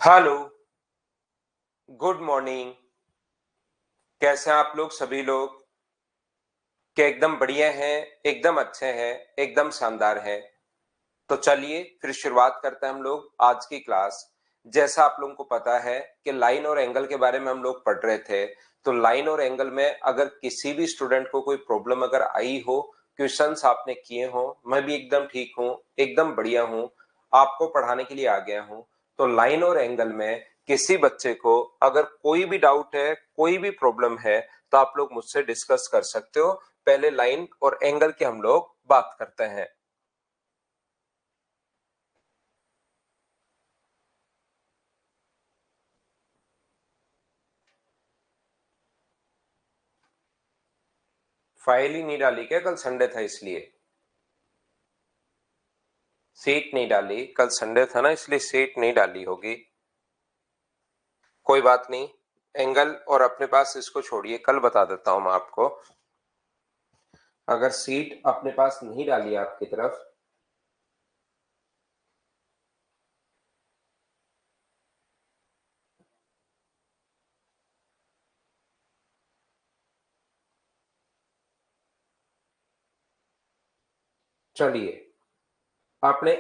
Hello, good morning. कैसे हैं आप लोग सभी लोग? क्या एकदम बढ़िया हैं, एकदम अच्छे हैं, एकदम शानदार हैं। तो चलिए फिर शुरुआत करते हैं हम लोग आज की क्लास। जैसा आप लोगों को पता है कि लाइन और एंगल के बारे में हम लोग पढ़ रहे थे। तो लाइन और एंगल में अगर किसी भी स्टूडेंट को कोई प्रॉब्लम अगर आई हो, क्वेश्चंस आपने किए हो, मैं भी एकदम ठीक हूँ, एकदम बढ़िया हूँ, आपको पढ़ाने के लिए आ गया हूँ। तो लाइन और एंगल में किसी बच्चे को अगर कोई भी डाउट है, कोई भी प्रॉब्लम है, तो आप लोग मुझसे डिस्कस कर सकते हो। पहले लाइन और एंगल की हम लोग बात करते हैं। फाइल ही नहीं डाली क्या? कल संडे था इसलिए सीट नहीं डाली। कल संडे था ना, इसलिए सीट नहीं डाली होगी। कोई बात नहीं। एंगल और अपने पास इसको छोड़िए, कल बता देता हूं मैं आपको। अगर सीट अपने पास नहीं डाली आपकी तरफ, चलिए। आपने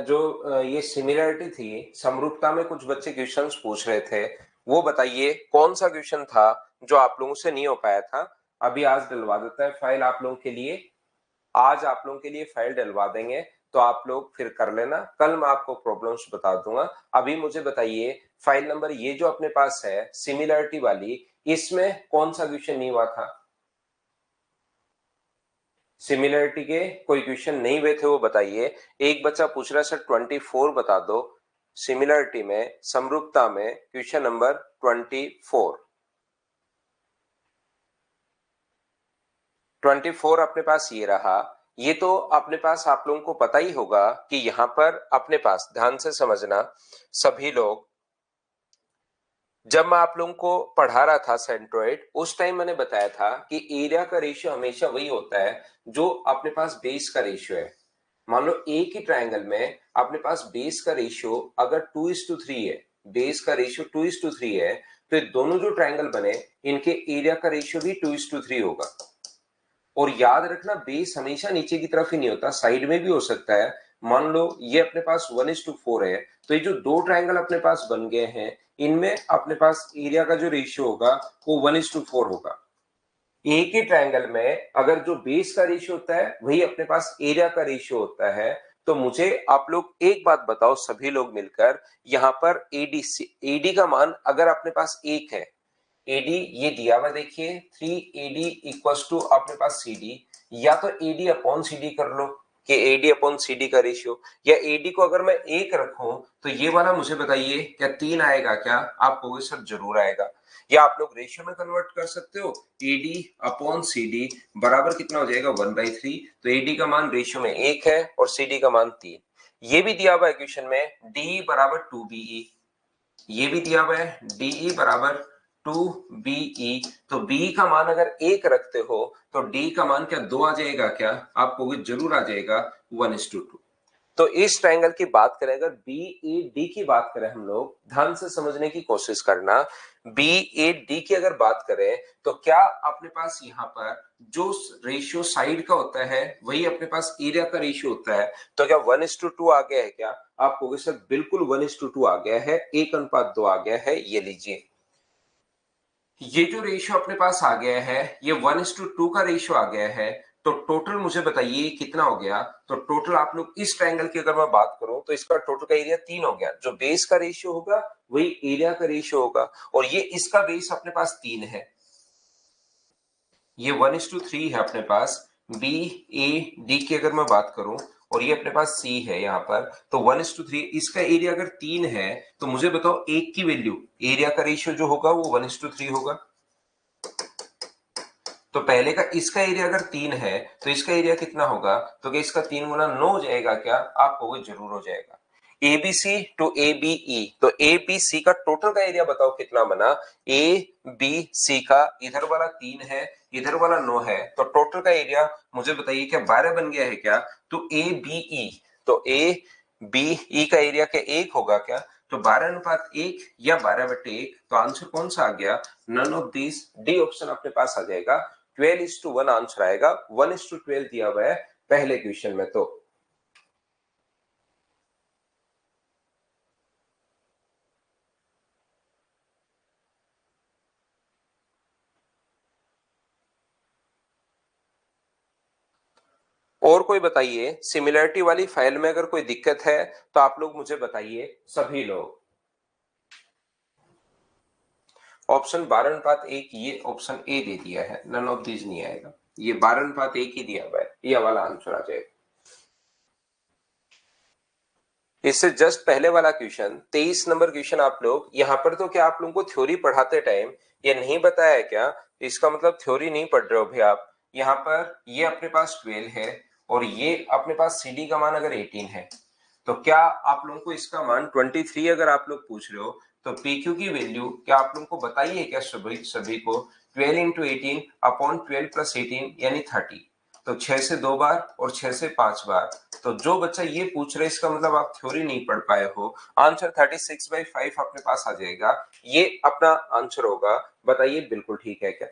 जो ये सिमिलरिटी थी, समरूपता में कुछ बच्चे क्वेश्चंस पूछ रहे थे। वो बताइए कौन सा क्वेश्चन था जो आप लोगों से नहीं हो पाया था। अभी आज डलवा देता है फाइल आप लोगों के लिए। आज आप लोगों के लिए फाइल डलवा देंगे, तो आप लोग फिर कर लेना। कल मैं आपको प्रॉब्लम्स बता दूंगा। अभी मुझे बताइए, फाइल नंबर ये जो अपने पास है सिमिलरिटी वाली, इसमें कौन सा क्वेश्चन नहीं हुआ था? सिमिलरिटी के कोई क्वेश्चन नहीं हुए थे वो बताइए। एक बच्चा पूछ रहा है सर 24 बता दो। सिमिलरिटी में, समरूपता में क्वेश्चन नंबर 24। 24 अपने पास ये रहा। ये तो अपने पास आप लोगों को पता ही होगा कि यहां पर अपने पास, ध्यान से समझना सभी लोग, जब मैं आप लोगों को पढ़ा रहा था सेंट्रोइड, उस टाइम मैंने बताया था कि एरिया का रेशियो हमेशा वही होता है जो अपने पास बेस का रेशियो है। मान लो एक ही ट्रायंगल में अपने पास बेस का रेशियो अगर 2:3 है, बेस का रेशियो 2:3 है, तो ये दोनों जो ट्रायंगल बने, इनके एरिया का रेशियो भी 2:3 होगा। और याद रखना, बेस हमेशा नीचे की तरफ ही नहीं होता, साइड में भी हो सकता है। मान लो ये अपने पास 1:4 है, तो ये जो दो ट्रायंगल अपने पास बन गए हैं, इनमें अपने पास एरिया का जो रेशियो होगा वो 1:4 होगा। एक ही ट्रायंगल में अगर जो बेस का रेशियो होता है वही अपने पास एरिया का रेशियो होता है। तो मुझे आप लोग एक बात बताओ सभी लोग मिलकर, यहां पर एडी, एडी का मान अगर अपने पास एक है, एडी ये दिया हुआ देखिए 3AD इक्वल्स टू अपने पास CD, या तो एडी अपॉन CD कर लो कि एडी अपॉन CD का रेशियो, या एडी को अगर मैं एक रखूं तो ये वाला मुझे बताइए क्या 3 आएगा क्या? आप कहोगे सर जरूर आएगा। या आप लोग रेशियो में कन्वर्ट कर सकते हो, एडी अपॉन CD बराबर कितना हो जाएगा 1/3। तो एडी का मान रेशियो में 1 है और CD का मान 3। ये भी दिया हुआ है क्वेश्चन में, डी बराबर 2BE। ये भी दिया हुआ है DE बराबर 2BE। तो बी का मान अगर एक रखते हो तो डी का मान क्या 2 आ जाएगा क्या? आपको जरूर आ जाएगा 1:2। तो इस ट्रायंगल की बात करें, अगर BED की बात करें, हम लोग ध्यान से समझने की कोशिश करना। BAD की अगर बात करें तो क्या अपने पास यहाँ पर जो रेशियो साइड का होता है वही अपने पास एरिया का रेशियो होता है। तो क्या 1:2 आ गया है क्या? आप कहोगे सर बिल्कुल 1:2 आ गया है, 1:2 आ गया है। ये लीजिए, ये जो रेशियो अपने पास आ गया है, ये 1:2 का रेशियो आ गया है। तो टोटल मुझे बताइए कितना हो गया? तो टोटल आप लोग इस ट्रायंगल की अगर मैं बात करूं तो इसका टोटल का एरिया 3 हो गया। जो बेस का रेशियो होगा वही एरिया का रेशियो होगा, और ये इसका बेस अपने पास 3 है, ये 1:3 है अपने पास। BAD की अगर मैं बात करूं और ये अपने पास C है यहाँ पर, तो 1:3, इसका एरिया अगर 3 है, तो मुझे बताओ एक की वैल्यू, एरिया का रेशियो जो होगा वो 1:3 होगा। तो पहले का इसका एरिया अगर 3 है तो इसका एरिया कितना होगा? तो क्या इसका 3 गुना 9 हो जाएगा क्या? आप कहोगे जरूर हो जाएगा। ABC टू ABE, तो ABC का टोटल का एरिया बताओ कितना बना? ABC का इधर वाला 3 है, इधर वाला 9 है, तो टोटल का एरिया मुझे बताइए क्या 12 बन गया है क्या? तो ABE, तो ABE का एरिया क्या 1 होगा क्या? तो 12:1 या 12/1, तो आंसर कौन सा आ गया? None of this, D option अपने पास आ जाएगा। 12:1 आंसर आएगा। 1:12 दिया हुआ है पहले क्वेश्चन में। तो और कोई बताइए, सिमिलरिटी वाली फाइल में अगर कोई दिक्कत है तो आप लोग मुझे बताइए, सभी लोग। ऑप्शन 12:1, ये ऑप्शन ए दे दिया है, नन ऑफ दिस नहीं आएगा, ये 12:1 ही दिया हुआ है, ये वाला आंसर आ जाएगा। इससे जस्ट पहले वाला क्वेश्चन 23 नंबर क्वेश्चन, आप लोग यहाँ पर तो क्या आप लोगों को थ्योरी पढ़ाते टाइम ये नहीं बताया क्या? इसका मतलब थ्योरी नहीं पढ़ रहे हो भाई आप। यहाँ पर ये अपने पास 12 है और ये अपने पास CD का मान अगर 18 है, तो क्या आप लोगों को इसका मान 23 अगर आप लोग पूछ रहे हो, तो PQ की वैल्यू क्या आप लोगों को बताइए क्या? सभी को 12 इंटू 18 अपॉन 12 प्लस 18 यानी 30, तो 6 से 2 बार और 6 से 5 बार। तो जो बच्चा ये पूछ रहे, इसका मतलब आप थ्योरी नहीं पढ़ पाए हो। आंसर 36/5 अपने पास आ जाएगा, ये अपना आंसर होगा। बताइए बिल्कुल ठीक है क्या?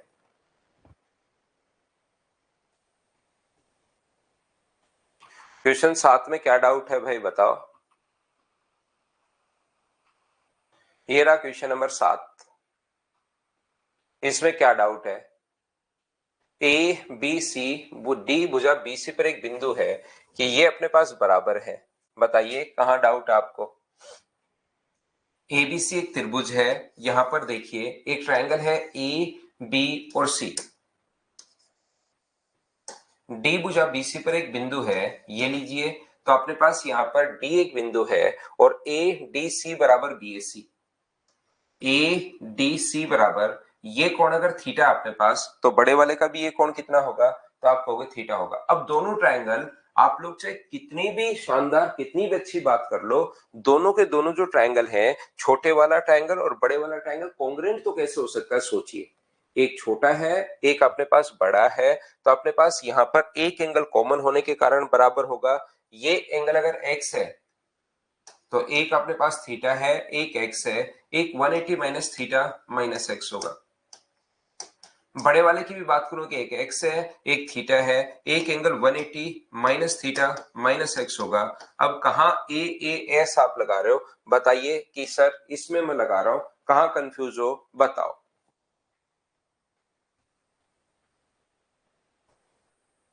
क्वेश्चन 7 में क्या डाउट है भाई बताओ? ये रहा क्वेश्चन नंबर 7, इसमें क्या डाउट है? ए बी सी, डी भुजा BC पर एक बिंदु है कि ये अपने पास बराबर है। बताइए कहां डाउट है आपको? ABC एक त्रिभुज है, यहां पर देखिए एक ट्रायंगल है AB और C। डी भुजा BC पर एक बिंदु है, ये लीजिए। तो अपने पास यहाँ पर D एक बिंदु है और ADC बराबर BAC। ADC बराबर, ये कोण अगर थीटा अपने पास, तो बड़े वाले का भी ये कोण कितना होगा? तो आप कहोगे थीटा होगा। अब दोनों ट्रायंगल, आप लोग चाहे कितनी भी शानदार, कितनी भी अच्छी बात कर लो, दोनों के दोनों जो ट्रायंगल हैं, छोटे वाला ट्रायंगल और बड़े वाला ट्रायंगल कॉन्ग्रुएंट तो कैसे हो सकता है? सोचिए, एक छोटा है, एक अपने पास बड़ा है, तो अपने पास यहाँ पर एक एंगल कॉमन होने के कारण बराबर होगा। ये एंगल अगर x है, तो एक अपने पास थीटा है, एक x है, एक 180 माइनस थीटा माइनस x होगा। बड़े वाले की भी बात करूं कि एक x है, एक थीटा है, एक angle 180 minus theta minus x होगा। अब कहां AAS आप लगा रहे हो? बताइए कि सर इसमें मैं लगा रहा हूं, कहां कंफ्यूज हो बताओ।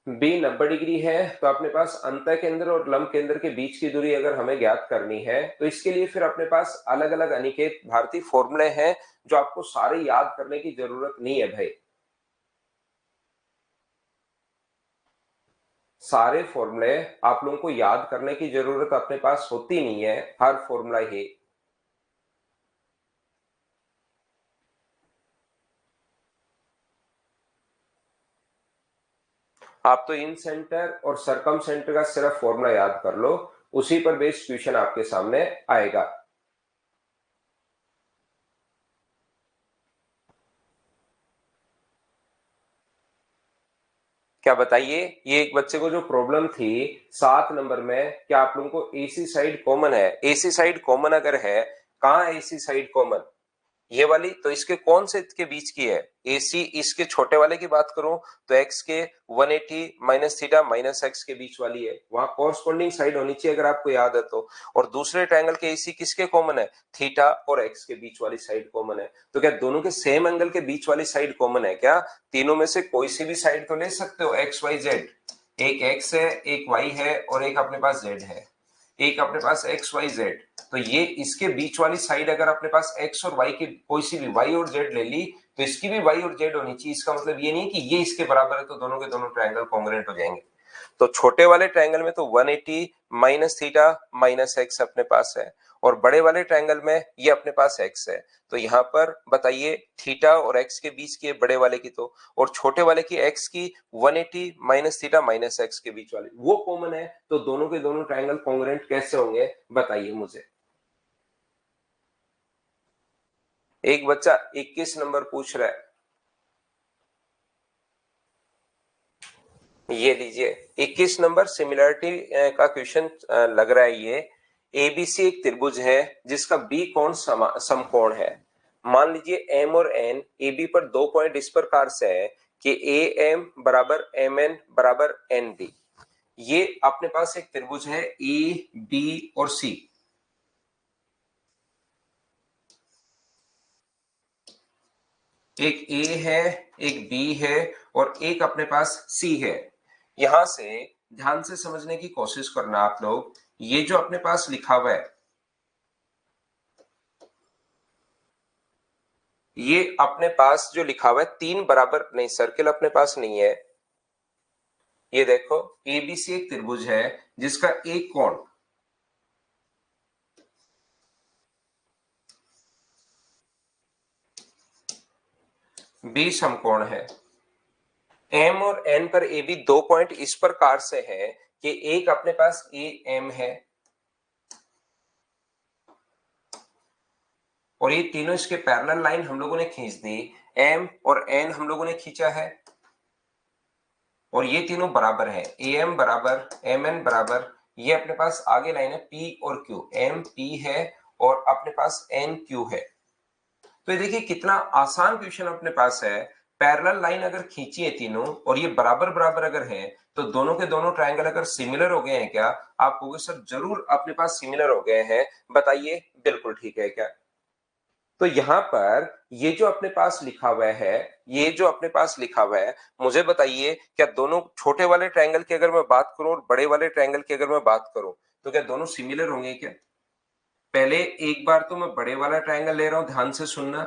B 90 डिग्री है, तो अपने पास अंतः केंद्र और लंब केंद्र के बीच की दूरी अगर हमें ज्ञात करनी है, तो इसके लिए फिर अपने पास अलग अलग अनिकेत भारतीय फॉर्मूले हैं, जो आपको सारे याद करने की जरूरत नहीं है भाई। सारे फॉर्मूले आप लोगों को याद करने की जरूरत अपने पास होती नहीं है, हर फॉर्मूला ही। आप तो इन सेंटर और सरकम सेंटर का सिर्फ फॉर्मूला याद कर लो, उसी पर बेस्ड क्वेश्चन आपके सामने आएगा। क्या बताइए, ये एक बच्चे को जो प्रॉब्लम थी 7 नंबर में, क्या आप लोगों को AC साइड कॉमन है? AC साइड कॉमन अगर है, कहां है AC साइड कॉमन? ये वाली, तो इसके कौन से के बीच की है? AC इसके छोटे वाले की बात करूं तो x के 180 माइनस थीटा माइनस एक्स के बीच वाली है, वहां कॉरस्पॉन्डिंग साइड होनी चाहिए अगर आपको याद है तो। और दूसरे ट्रायंगल के AC किसके कॉमन है? थीटा और x के बीच वाली साइड कॉमन है। तो क्या दोनों के सेम एंगल के बीच वाली साइड कॉमन है क्या? तीनों में से कोई सी भी साइड तो ले सकते हो, एक्स वाई जेड। एक x है, एक y है और एक अपने पास z है, एक अपने पास एक्स वाई जेड। तो ये इसके बीच वाली साइड अगर अपने पास एक्स और वाई की कोई सी भी वाई और जेड ले ली, तो इसकी भी वाई और जेड होनी चाहिए। इसका मतलब ये नहीं कि ये इसके बराबर है तो दोनों के दोनों ट्रायंगल कॉन्ग्रुएंट हो जाएंगे। तो छोटे वाले ट्रायंगल में तो 180 माइनस थीटा माइनस एक्स अपने पास है, और बड़े वाले ट्रायंगल में ये अपने पास एक्स है। तो यहाँ पर बताइए थीटा और एक्स के बीच की है बड़े वाले की, तो और छोटे वाले की एक्स की 180 माइनस थीटा माइनस एक्स के बीच वाले वो कॉमन है, तो दोनों के दोनों ट्रायंगल कॉन्ग्रुएंट कैसे होंगे बताइए मुझे। एक बच्चा 21 नंबर पूछ रहा है, ये लीजिए 21 नंबर सिमिलरिटी का क्वेश्चन लग रहा है ये। एबीसी एक त्रिभुज है जिसका बी कोण समकोण है। मान लीजिए एम और एन ए बी पर 2 पॉइंट इस प्रकार से है कि ए एम बराबर एम एन बराबर एन बी। ये अपने पास एक त्रिभुज है ए बी और सी। एक ए है, एक बी है और एक अपने पास सी है। यहां से ध्यान से समझने की कोशिश करना आप लोग। ये जो अपने पास लिखा हुआ है, ये अपने पास जो लिखा हुआ है 3 बराबर नहीं, सर्किल अपने पास नहीं है। ये देखो एबीसी एक त्रिभुज है जिसका एक कोण बी समकोण है। एम और एन पर ए बी 2 पॉइंट इस प्रकार से है कि एक अपने पास ए एम है और ये तीनों इसके पैरेलल लाइन हम लोगों ने खींच दी। एम और एन हम लोगों ने खींचा है और ये तीनों बराबर है। ए एम बराबर एम एन बराबर, ये अपने पास आगे लाइन है पी और क्यू। एम पी है और अपने पास एन क्यू है। तो ये देखिए कितना आसान क्वेश्चन अपने पास है। पैरेलल लाइन अगर खींची है तीनों और ये बराबर बराबर अगर है तो दोनों के दोनों ट्रायंगल अगर सिमिलर हो गए हैं क्या? आप कहोगे सर जरूर अपने पास सिमिलर हो गए हैं। बताइए बिल्कुल ठीक है क्या? तो यहां पर ये जो अपने पास लिखा हुआ है, ये जो अपने पास लिखा हुआ है, मुझे बताइए क्या दोनों छोटे वाले ट्रायंगल की अगर मैं बात करूं और बड़े वाले ट्रायंगल की अगर मैं बात करूं तो क्या दोनों सिमिलर होंगे क्या? पहले एक बार तो मैं बड़े वाला ट्रायंगल ले रहा हूं, ध्यान से सुनना,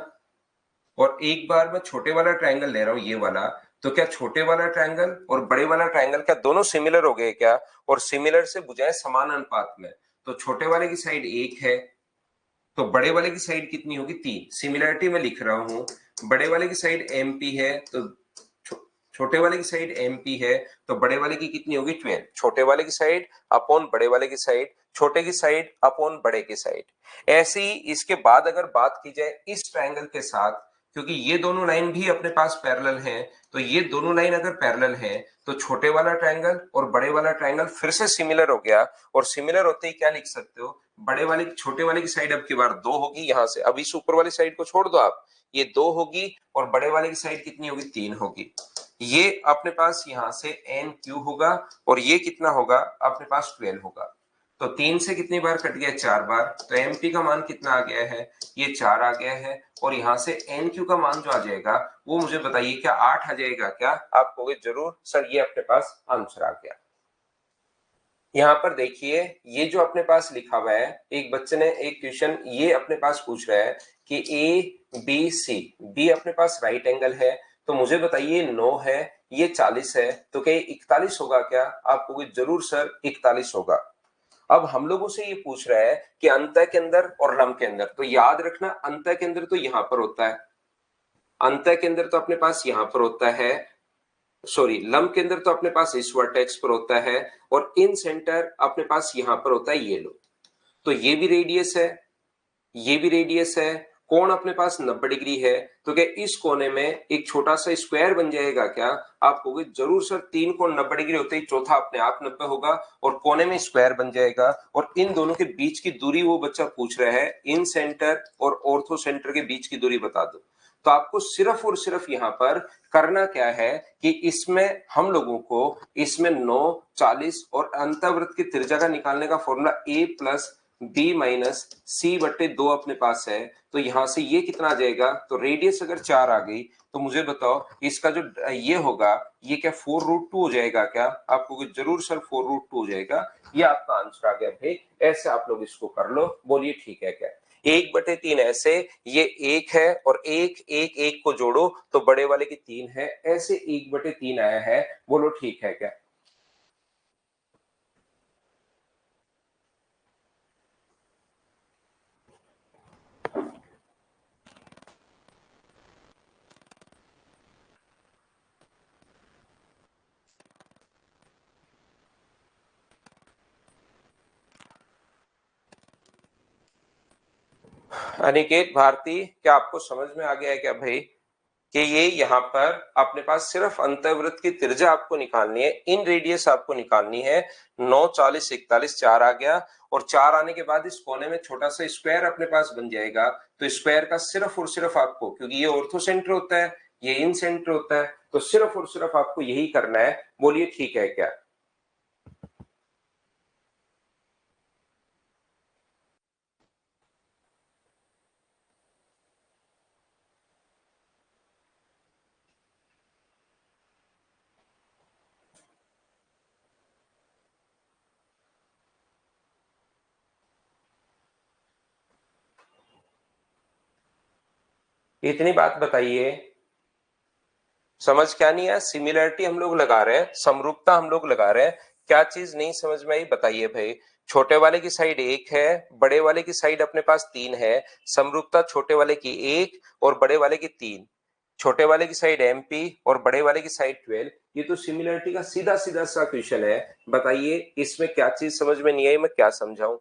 और एक बार मैं छोटे वाला ट्रायंगल ले रहा हूं ये वाला। तो क्या छोटे वाला ट्रायंगल और बड़े वाला ट्रायंगल क्या दोनों सिमिलर हो गए क्या? और सिमिलर से बुझाए समान अनुपात में। तो छोटे वाले की साइड 1 है तो बड़े वाले की साइड कितनी होगी? 3। सिमिलरिटी में लिख रहा हूं, बड़े वाले की साइड एम पी है तो छोटे वाले की साइड एम पी है तो बड़े वाले की कितनी होगी? 12। छोटे वाले की साइड अपॉन बड़े वाले की साइड, छोटे की साइड अपॉन बड़े की साइड। ऐसे ही इसके बाद अगर बात की जाए इस ट्रायंगल के साथ, क्योंकि ये दोनों लाइन भी अपने पास पैरेलल हैं, तो ये दोनों लाइन अगर पैरेलल हैं तो छोटे वाला ट्रायंगल और बड़े वाला ट्रायंगल फिर से सिमिलर हो गया। और सिमिलर होते ही क्या लिख सकते हो? बड़े वाले की छोटे वाले की साइड अब की बार 2 होगी। यहां से अब इस ऊपर वाली साइड को छोड़ दो आप, ये 2 होगी और बड़े वाले की साइड कितनी होगी? 3 होगी। ये अपने पास यहां से एन क्यू होगा और ये कितना होगा? अपने पास 12 होगा। तो 3 से कितनी बार कट गया? 4 बार। तो एम पी का मान कितना आ गया है? ये 4 आ गया है। और यहां से एन क्यू का मान जो आ जाएगा वो मुझे बताइए क्या 8 आ जाएगा क्या? आप कहोगे जरूर सर ये अपने पास आंसर आ गया। यहाँ पर देखिए ये जो अपने पास लिखा हुआ है, एक बच्चे ने एक क्वेश्चन ये अपने पास पूछ रहा है कि ए बी सी, बी अपने पास राइट एंगल है तो मुझे बताइए 9 है, ये 40 है, तो क्या 41 होगा क्या? आप कहोगे जरूर सर 41 होगा। अब हम लोगों से ये पूछ रहा है कि अंतः के अंदर और लंब के अंदर, तो याद रखना अंतः के अंदर तो यहां पर होता है, अंतः के अंदर तो अपने पास यहां पर होता है, सॉरी लंब के अंदर तो अपने पास इस वर्टेक्स पर होता है, और इन सेंटर अपने पास यहां पर होता है ये लो। तो ये भी रेडियस है, ये भी रेडियस है, कोण अपने पास 90 डिग्री है। तो क्या इस कोने में एक छोटा सा स्क्वायर बन जाएगा क्या? आप कहोगे जरूर सर 3 कोण 90 डिग्री होते ही चौथा अपने आप 90 होगा और कोने में स्क्वायर बन जाएगा। और इन दोनों के बीच की दूरी वो बच्चा पूछ रहा है, इन सेंटर और ऑर्थो सेंटर के बीच की दूरी बता दो। तो आपको सिर्फ और सिर्फ यहां पर करना क्या है कि इसमें हम लोगों को इसमें 9, 40 और अंतःवृत्त की त्रिज्या का निकालने का formula a plus B minus C बट्टे 2 अपने पास है। तो यहां से ये कितना आ जाएगा? तो रेडियस अगर 4 आ गई तो मुझे बताओ इसका जो ये होगा ये क्या 4√2 हो जाएगा क्या? आपको जरूर सर 4√2 हो जाएगा। ये आपका आंसर आ गया भाई। ऐसे आप लोग इसको कर लो, बोलिए ठीक है क्या? 1/3 ऐसे, ये 1 है और 1 को जोड़ो तो बड़े वाले की 3 है, ऐसे 1/3 आया है। बोलो ठीक है क्या? अनिकेत भारती, क्या आपको समझ में आ गया है क्या भाई? कि ये यहाँ पर अपने पास सिर्फ अंतःवृत्त की त्रिज्या आपको निकालनी है, इन रेडियस आपको निकालनी है। 9, 40, 41, 4 आ गया, और 4 आने के बाद इस कोने में छोटा सा स्क्वायर अपने पास बन जाएगा। तो स्क्वायर का सिर्फ और सिर्फ आपको, क्योंकि ये ऑर्थो सेंटर होता है, ये इन सेंटर होता है, तो सिर्फ और सिर्फ आपको यही करना है। बोलिए ठीक है क्या? इतनी बात बताइए, समझ क्या नहीं है? सिमिलरिटी हम लोग लगा रहे हैं, समरूपता हम लोग लगा रहे हैं, क्या चीज नहीं समझ में आई बताइए भाई। छोटे वाले की साइड 1 है, बड़े वाले की साइड अपने पास 3 है, समरूपता छोटे वाले की 1 और बड़े वाले की 3, छोटे वाले की साइड MP और बड़े वाले की साइड 12। ये तो सिमिलरिटी का सीधा सीधा सा क्वेश्चन है, बताइए इसमें क्या चीज समझ में नहीं आई, मैं क्या समझाऊं?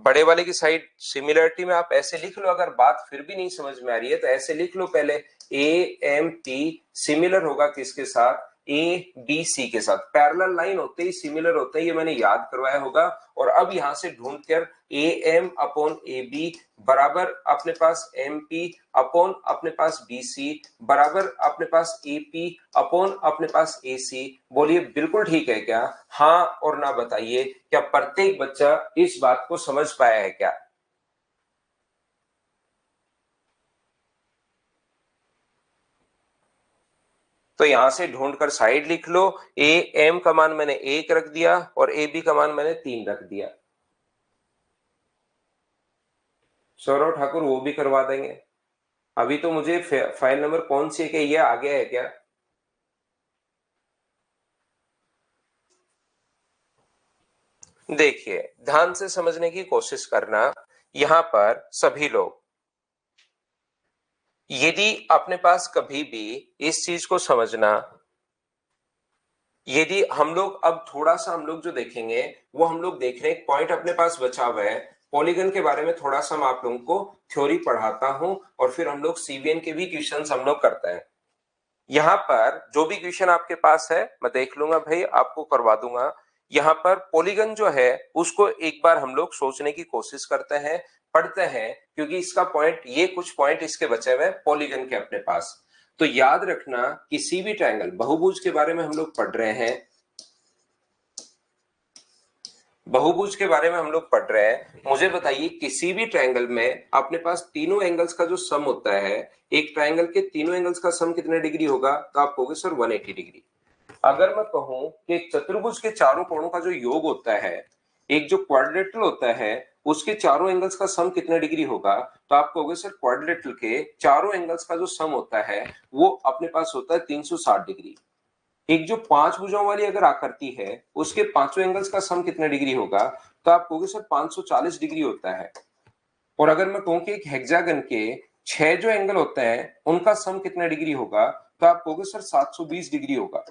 बड़े वाले की साइड सिमिलरिटी में आप ऐसे लिख लो, अगर बात फिर भी नहीं समझ में आ रही है तो ऐसे लिख लो पहले, AMP सिमिलर होगा किसके साथ? ABC के साथ। पैरेलल लाइन होते ही सिमिलर होते हैं, ये मैंने याद करवाया होगा। और अब यहां से ढूंढ कर AM अपॉन AB बराबर अपने पास MP अपॉन अपने पास BC बराबर अपने पास AP अपॉन अपने पास AC। बोलिए बिल्कुल ठीक है क्या? हाँ और ना बताइए, क्या प्रत्येक बच्चा इस बात को समझ पाया है क्या? तो यहां से ढूंढकर साइड लिख लो, AM का मान मैंने 1 रख दिया और AB का मान मैंने 3 रख दिया। सौरभ ठाकुर वो भी करवा देंगे। अभी तो मुझे फाइल नंबर कौन सी है कि ये आ गया है क्या? देखिए ध्यान से समझने की कोशिश करना, यहां पर सभी लोग, यदि अपने पास कभी भी इस चीज को समझना, यदि हम लोग अब थोड़ा सा हम लोग जो देखेंगे वो हम लोग देख रहे हैं, एक पॉइंट अपने पास बचा हुआ है, पॉलीगन के बारे में थोड़ा सा मैं आप लोगों को थ्योरी पढ़ाता हूं और फिर हम लोग CVN के भी क्वेश्चंस हम लोग करते हैं। यहाँ पर जो भी क्वेश्चन आपके पास है मैं देख लूंगा भाई, आपको करवा दूंगा। यहाँ पर पॉलीगन जो है उसको एक बार हम लोग सोचने की कोशिश करते हैं, पढ़ते हैं, क्योंकि इसका पॉइंट, ये कुछ पॉइंट इसके बचे हुए पॉलीगन के अपने पास। तो याद रखना, किसी भी ट्रायंगल, बहुभुज के बारे में हम लोग पढ़ रहे हैं, बहुभुज के बारे में हम लोग पढ़ रहे हैं। मुझे बताइए किसी भी ट्रायंगल में अपने पास तीनों एंगल्स का जो सम होता है, एक ट्रायंगल के तीनों एंगल्स का सम कितने डिग्री होगा? तो आप कहोगे सर 180 डिग्री। अगर मैं कहूं कि एक चतुर्भुज के चारों कोणों का जो योग होता है, एक जो क्वाड्रिलेटरल होता है उसके चारों एंगल्स का सम कितने डिग्री होगा? तो आप कहोगे सर क्वाड्रिलेटरल के चारों एंगल्स का जो सम होता है वो अपने पास होता है 360 डिग्री। एक जो 5 भुजाओं वाली अगर आकृति है उसके पांचों एंगल्स का सम कितने डिग्री होगा? तो आप कहोगे सर 540 डिग्री होता है। और अगर मैं कहूं कि एक हेक्सागन के 6 जो एंगल होते हैं उनका सम कितने डिग्री होगा? तो आप कहोगे सर 720 डिग्री होगा।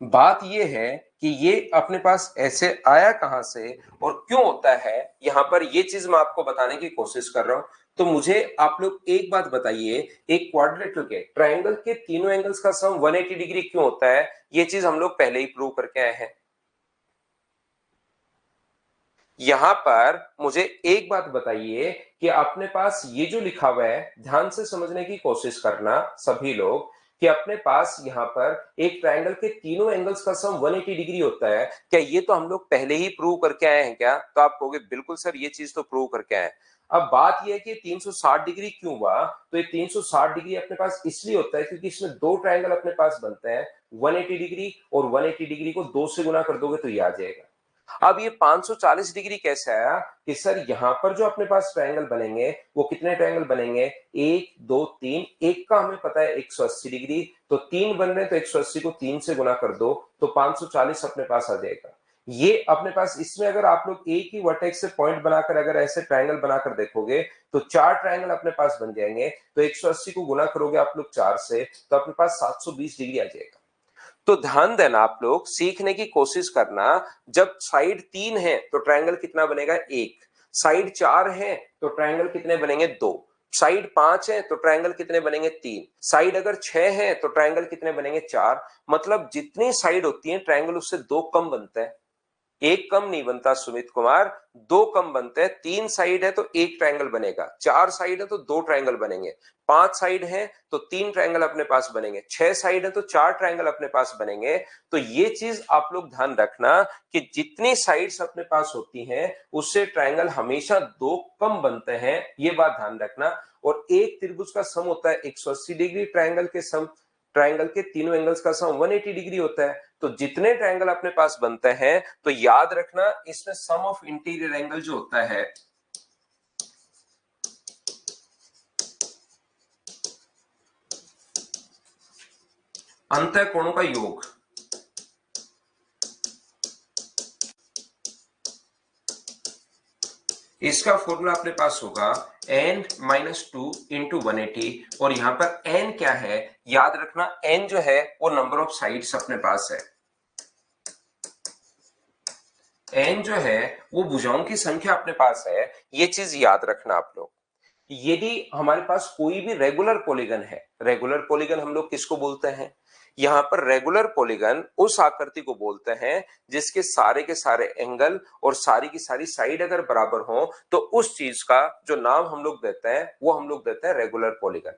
बात ये है कि ये अपने पास ऐसे आया कहां से और क्यों होता है, यहां पर ये चीज मैं आपको बताने की कोशिश कर रहा हूं। तो मुझे आप लोग एक बात बताइए, एक क्वाड्रिलेटरल के ट्रायंगल के तीनों एंगल्स का सम 180 डिग्री क्यों होता है? ये चीज हम लोग पहले ही प्रूव करके आए हैं। यहां पर मुझे एक बात बताइए कि अपने पास ये जो लिखा हुआ है, ध्यान से समझने की कोशिश करना सभी लोग, कि अपने पास यहाँ पर एक ट्रायंगल के तीनों एंगल्स का सम 180 डिग्री होता है, क्या ये तो हम लोग पहले ही प्रूव करके आए हैं क्या? तो आप कहोगे बिल्कुल सर ये चीज तो प्रूव करके आए हैं। अब बात यह है कि 360 डिग्री क्यों हुआ? तो ये 360 डिग्री अपने पास इसलिए होता है क्योंकि इसमें दो ट्रायंगल अपने पास बनते हैं 180 डिग्री, और 180 डिग्री को 2 से गुना कर दोगे तो ये आ जाएगा। अब ये 540 डिग्री कैसे आया? कि सर यहां पर जो अपने पास ट्रायंगल बनेंगे वो कितने ट्रायंगल बनेंगे? 1 2 3, एक का हमें पता है 180 डिग्री, तो 3 बन रहे तो 180 को 3 से गुना कर दो तो 540 अपने पास आ जाएगा। ये अपने पास, इसमें अगर आप लोग एक ही वर्टेक्स से पॉइंट बनाकर अगर ऐसे ट्रायंगल बनाकर देखोगे तो 4 ट्रायंगल अपने पास बन जाएंगे, तो 180 को गुना करोगे आप लोग 4 से तो अपने पास 720 डिग्री आ जाएगा। तो ध्यान देना, आप लोग सीखने की कोशिश करना, जब साइड 3 है तो ट्रायंगल कितना बनेगा? 1। साइड 4 है तो ट्रायंगल कितने बनेंगे? 2। साइड 5 है तो ट्रायंगल कितने बनेंगे 3, साइड अगर 6 है तो ट्रायंगल कितने बनेंगे 4। मतलब जितनी साइड होती है ट्रायंगल उससे 2 कम बनता है, एक कम नहीं बनता सुमित कुमार, 2 कम बनते हैं। 3 साइड है तो एक ट्रायंगल बनेगा, 4 साइड है तो 2 ट्रायंगल बनेंगे, 5 साइड है तो 3 ट्रायंगल अपने पास बनेंगे, 6 साइड है तो 4 ट्रायंगल अपने पास बनेंगे। तो ये चीज आप लोग ध्यान रखना कि जितनी साइड्स अपने पास होती हैं उससे ट्रायंगल हमेशा 2 कम बनते हैं, ये बात ध्यान रखना। और एक त्रिभुज का सम होता है 180 डिग्री, ट्रायंगल के सम, ट्रायंगल के तीनों एंगल्स का सम 180 डिग्री होता है। तो जितने ट्रायंगल अपने पास बनते हैं तो याद रखना इसमें सम ऑफ इंटीरियर एंगल जो होता है अंतः कोणों का योग, इसका फॉर्मूला अपने पास होगा n-2 इंटू 180। और यहां पर n क्या है याद रखना, n जो है वो नंबर ऑफ साइड्स अपने पास है, n जो है वो भुजाओं की संख्या अपने पास है, ये चीज याद रखना आप लोग। यदि हमारे पास कोई भी रेगुलर पॉलीगन है, रेगुलर पॉलीगन हम लोग किसको बोलते हैं, यहां पर रेगुलर पॉलीगन उस आकृति को बोलते हैं जिसके सारे के सारे एंगल और सारी की सारी साइड अगर बराबर हो तो उस चीज का जो नाम हम लोग देते हैं वो हम लोग देते हैं रेगुलर पॉलीगन।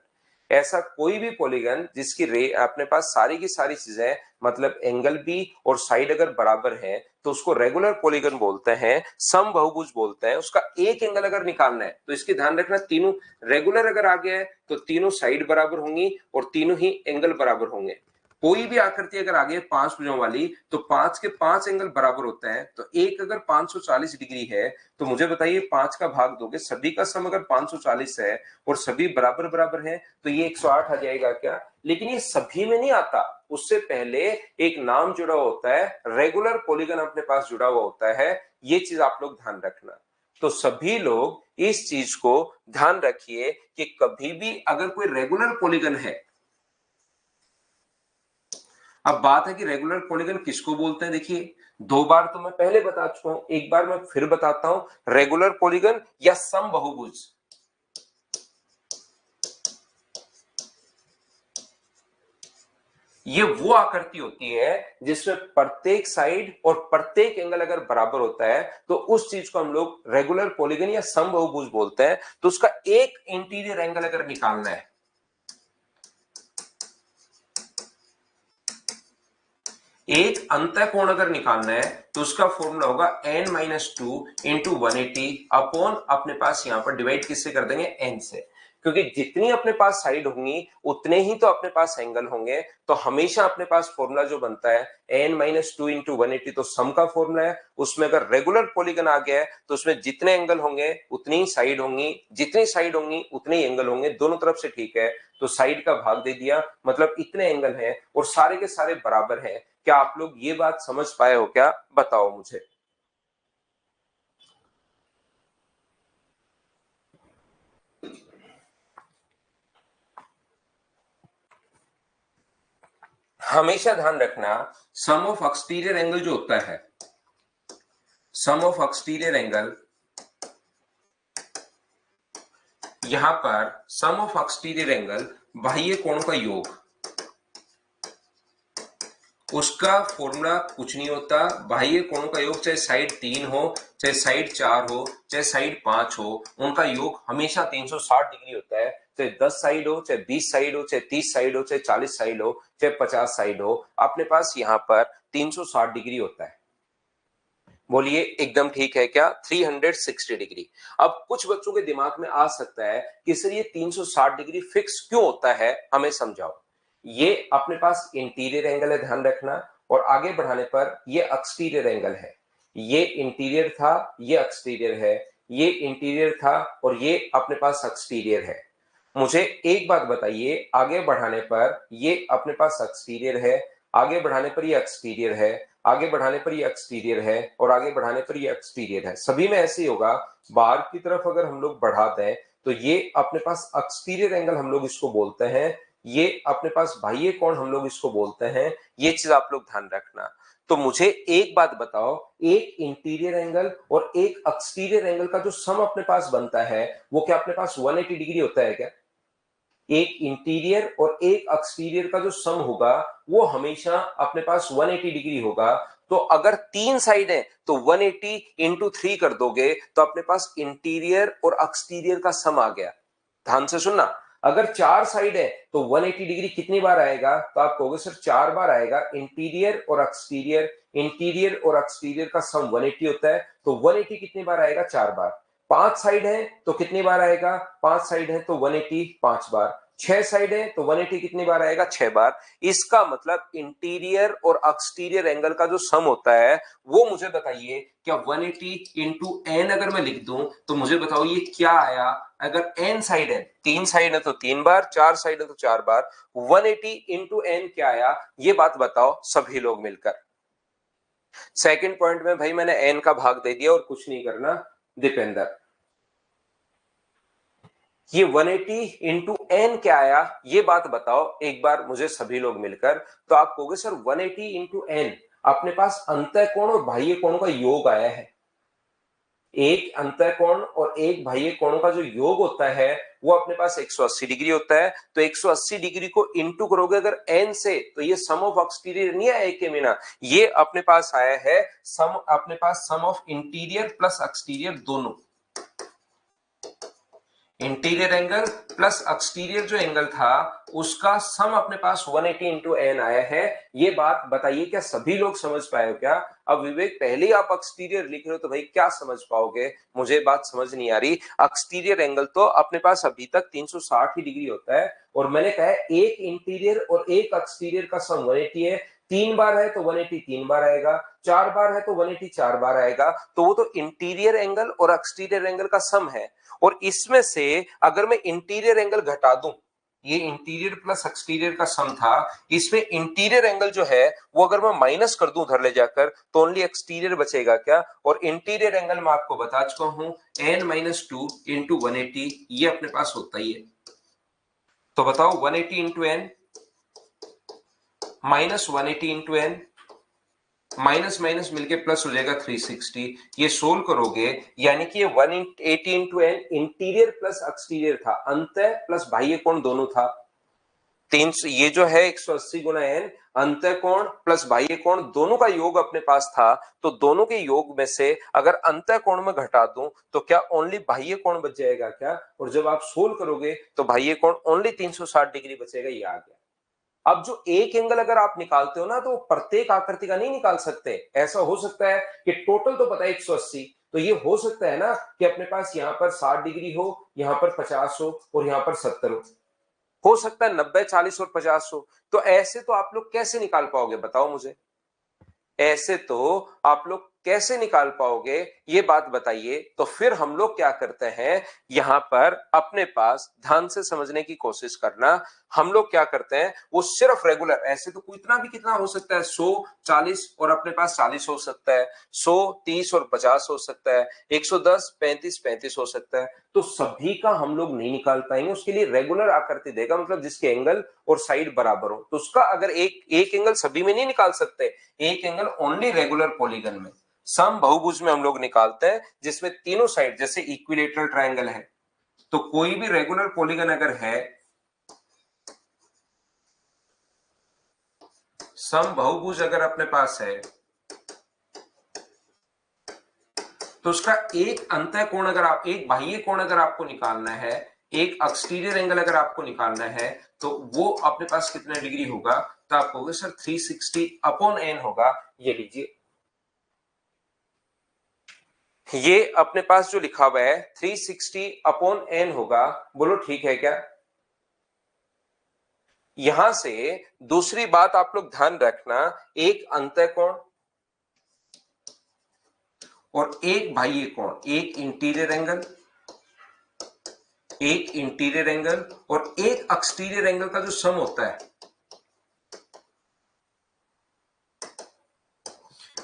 ऐसा कोई भी पॉलीगन जिसकी रे अपने पास सारी की सारी चीजें मतलब एंगल भी और साइड अगर बराबर है तो उसको रेगुलर पॉलीगन बोलते हैं, सम बहुभुज बोलते हैं। उसका एक एंगल अगर निकालना है तो इसकी ध्यान रखना, तीनों रेगुलर अगर आ गया है तो तीनों साइड बराबर होंगी और तीनों ही एंगल बराबर होंगे। कोई भी आकृति अगर आ गई 5 भुजाओं वाली तो 5 के 5 एंगल बराबर होते हैं। तो एक अगर 540 डिग्री है तो मुझे बताइए 5 का भाग दोगे, सभी का सम अगर 540 है और सभी बराबर बराबर है तो ये 108 आ जाएगा क्या। लेकिन ये सभी में नहीं आता, उससे पहले एक नाम जुड़ा होता है, रेगुलर पॉलीगन अपने पास जुड़ा हुआ होता है, ये चीज आप लोग ध्यान रखना। तो सभी लोग इस चीज को ध्यान रखिए कि कभी भी अगर कोई रेगुलर पॉलीगन है, अब बात है कि रेगुलर पॉलीगन किसको बोलते हैं। देखिए 2 बार तो मैं पहले बता चुका हूं, एक बार मैं फिर बताता हूं, रेगुलर पॉलीगन या सम बहुभुज, ये वो आकृति होती है जिसमें प्रत्येक साइड और प्रत्येक एंगल अगर बराबर होता है तो उस चीज को हम लोग रेगुलर पॉलीगन या सम बहुभुज बोलते हैं। तो उसका एक इंटीरियर एंगल अगर निकालना है, एक अंतःकोण अगर निकालना है तो उसका फॉर्मूला होगा n-2 इंटू 180 अपॉन अपने पास यहां पर डिवाइड किससे कर देंगे n से, क्योंकि जितनी अपने पास साइड होंगी उतने ही तो अपने पास एंगल होंगे। तो हमेशा अपने पास फॉर्मूला जो बनता है n-2 इंटू 180 तो सम का फॉर्मूला है, उसमें अगर रेगुलर पॉलीगन आ गया है तो उसमें जितने एंगल होंगे उतनी ही साइड होंगी, जितनी साइड होंगी उतने ही एंगल होंगे, दोनों तरफ से ठीक है। तो साइड का भाग दे दिया, मतलब इतने एंगल हैं और सारे के सारे बराबर हैं। क्या आप लोग ये बात समझ पाए हो क्या, बताओ मुझे। हमेशा ध्यान रखना सम ऑफ एक्सटीरियर एंगल जो होता है, सम ऑफ एक्सटीरियर एंगल, यहां पर सम ऑफ एक्सटीरियर एंगल बाह्य कोणों का योग, उसका फॉर्मूला कुछ नहीं होता, बाह्य कोणों का योग चाहे साइड 3 हो, चाहे साइड 4 हो, चाहे साइड 5 हो, उनका योग हमेशा 360 डिग्री होता है। चाहे 10 साइड हो, चाहे 20 साइड हो, चाहे 30 साइड हो, चाहे 40 साइड हो, चाहे 50 साइड हो, अपने पास यहाँ पर 360 डिग्री होता है। बोलिए एकदम ठीक है क्या, 360 डिग्री। अब कुछ बच्चों के दिमाग में आ सकता है कि सर ये 360 डिग्री फिक्स क्यों होता है, हमें समझाओ। ये अपने पास इंटीरियर एंगल है, ध्यान रखना, और आगे बढ़ाने पर ये एक्सटीरियर एंगल है। ये इंटीरियर था, ये एक्सटीरियर है, ये इंटीरियर था और ये अपने पास एक्सटीरियर है। मुझे एक बात बताइए, आगे बढ़ाने पर ये अपने पास एक्सटीरियर है, आगे बढ़ाने पर ये एक्सटीरियर है, आगे बढ़ाने पर ये एक्सटीरियर है और आगे बढ़ाने पर ये एक्सटीरियर है, सभी में ऐसे ही होगा। बाहर की तरफ अगर हम लोग बढ़ाते हैं तो ये अपने पास एक्सटीरियर एंगल हम लोग इसको बोलते हैं, ये अपने पास बाह्य कोण हम लोग इसको बोलते हैं। ये चीज आप लोग ध्यान रखना। तो मुझे एक बात बताओ, एक इंटीरियर एंगल और एक एक्सटीरियर एंगल का जो सम अपने पास बनता है वो क्या अपने पास 180 डिग्री होता है क्या? एक इंटीरियर और एक एक्सटीरियर का जो सम होगा वो हमेशा अपने पास 180 डिग्री होगा। तो अगर तीन साइड है तो 180 इंटू 3 कर दोगे तो अपने पास इंटीरियर और एक्सटीरियर का सम आ गया। ध्यान से सुनना, अगर चार साइड है तो 180 डिग्री कितनी बार आएगा? तो आप कहोगे सर 4 बार आएगा। इंटीरियर और एक्सटीरियर, इंटीरियर और एक्सटीरियर का सम 180 होता है, तो 180 कितनी बार आएगा? 4 बार। पांच साइड है तो कितनी बार आएगा? पांच साइड है तो 180 पांच बार। छह साइड है तो 180 कितनी बार आएगा? 6 बार। इसका मतलब इंटीरियर और एक्सटीरियर एंगल का जो सम होता है वो मुझे बताइए, क्या 180 इंटू एन अगर मैं लिख दूं तो मुझे बताओ ये क्या आया? अगर एन साइड है, तीन साइड है तो 3 बार, चार साइड है तो 4 बार, 180 इंटू एन क्या आया? ये बात बताओ सभी लोग मिलकर। सेकंड पॉइंट में भाई मैंने एन का भाग दे दिया और कुछ नहीं करना। दीपेंद्र, ये 180 इंटू एन क्या आया? ये बात बताओ एक बार मुझे सभी लोग मिलकर। तो आप कहोगे सर 180 इंटू एन अपने पास अंतः कोण और बाह्य कोण का योग आया है। एक अंतः कोण और एक बाह्य कोण का जो योग होता है वो अपने पास 180 डिग्री होता है। तो 180 डिग्री को इंटू करोगे अगर एन से तो ये सम ऑफ एक्सटीरियर नहीं आया एक के मीना, ये अपने पास आया है सम, अपने पास सम ऑफ इंटीरियर प्लस एक्सटीरियर दोनों। इंटीरियर एंगल प्लस एक्सटीरियर जो एंगल था उसका सम अपने पास 180 इंटू एन आया है। ये बात बताइए क्या सभी लोग समझ पाए हो क्या? अब विवेक पहले ही आप एक्सटीरियर लिख रहे हो तो भाई क्या समझ पाओगे? मुझे बात समझ नहीं आ रही। एक्सटीरियर एंगल तो अपने पास अभी तक 360 ही डिग्री होता है और मैंने कहा है एक इंटीरियर और एक एक्सटीरियर का सम 180 है। तीन बार है तो 180 तीन बार आएगा, चार बार है तो 180 चार बार आएगा। तो वो तो इंटीरियर एंगल और एक्सटीरियर एंगल का सम है। और इसमें से अगर मैं इंटीरियर एंगल घटा दूं, ये इंटीरियर प्लस एक्सटीरियर का सम था, इसमें इंटीरियर एंगल जो है वो अगर मैं माइनस कर दूं उधर ले जाकर तो ओनली एक्सटीरियर बचेगा क्या? और इंटीरियर एंगल मैं आपको बता चुका हूं एन माइनस टू इंटू 180, ये अपने पास होता ही है। तो बताओ 180 into N minus 180 into N, minus minus मिलके प्लस हो जाएगा 360। ये सोल्व करोगे यानी कि ये 180 into N interior plus exterior था, अंतः प्लस बाह्य कोण दोनों था। तीन, ये जो है 180 गुना एन अंतः कोण प्लस बाह्य कोण दोनों का योग अपने पास था। तो दोनों के योग में से अगर अंतः कोण में घटा दूं तो क्या ओनली बाह्य कोण बच जाएगा क्या? और जब आप सोल्व करोगे तो बाह्य कोण ओनली 360 डिग्री बचेगा। ये आ गया। अब जो एक एंगल अगर आप निकालते हो ना तो प्रत्येक आकृति का नहीं निकाल सकते। ऐसा हो सकता है कि टोटल तो पता है 180, तो ये हो सकता है ना कि अपने पास यहां पर 60 डिग्री हो, यहां पर 50 हो और यहां पर 70 हो सकता है 90 40 और 50 हो। तो ऐसे तो आप लोग कैसे निकाल पाओगे बताओ मुझे? ऐसे तो आप लोग कैसे निकाल पाओगे ये बात बताइए। तो फिर हम लोग क्या करते हैं, यहां पर अपने पास ध्यान से समझने की कोशिश करना। हम लोग क्या करते हैं वो सिर्फ रेगुलर, ऐसे तो कितना भी कितना हो सकता है, 100 40 और अपने पास 40 हो सकता है, 100 30 और 50 हो सकता है, 110 35 35 हो सकता है। तो सभी का हम लोग नहीं निकाल पाएंगे। उसके लिए रेगुलर आकृति देगा, मतलब जिसके एंगल और साइड बराबर हो। तो उसका अगर एक एंगल सभी में नहीं निकाल सकते, एक एंगल ओनली रेगुलर पॉलीगन में, सम बहुभुज में हम लोग निकालते हैं जिसमें तीनों साइड, जैसे इक्विलेटरल ट्रायंगल है तो कोई भी रेगुलर पॉलीगन अगर है, सम बहुभुज अगर अपने पास है तो उसका एक अंतः कोण अगर आप, एक बाह्य कोण अगर आपको निकालना है, एक एक्सटीरियर एंगल अगर आपको निकालना है तो वो अपने पास कितना डिग्री होगा? तो आप कहोगे सर 360 अपॉन एन होगा। ये लीजिए, ये अपने पास जो लिखा हुआ है 360 अपॉन एन होगा। बोलो ठीक है क्या? यहां से दूसरी बात आप लोग ध्यान रखना, एक अंतः कोण और एक बाह्य कोण, एक इंटीरियर एंगल, एक इंटीरियर एंगल और एक एक्सटीरियर एंगल का जो सम होता है,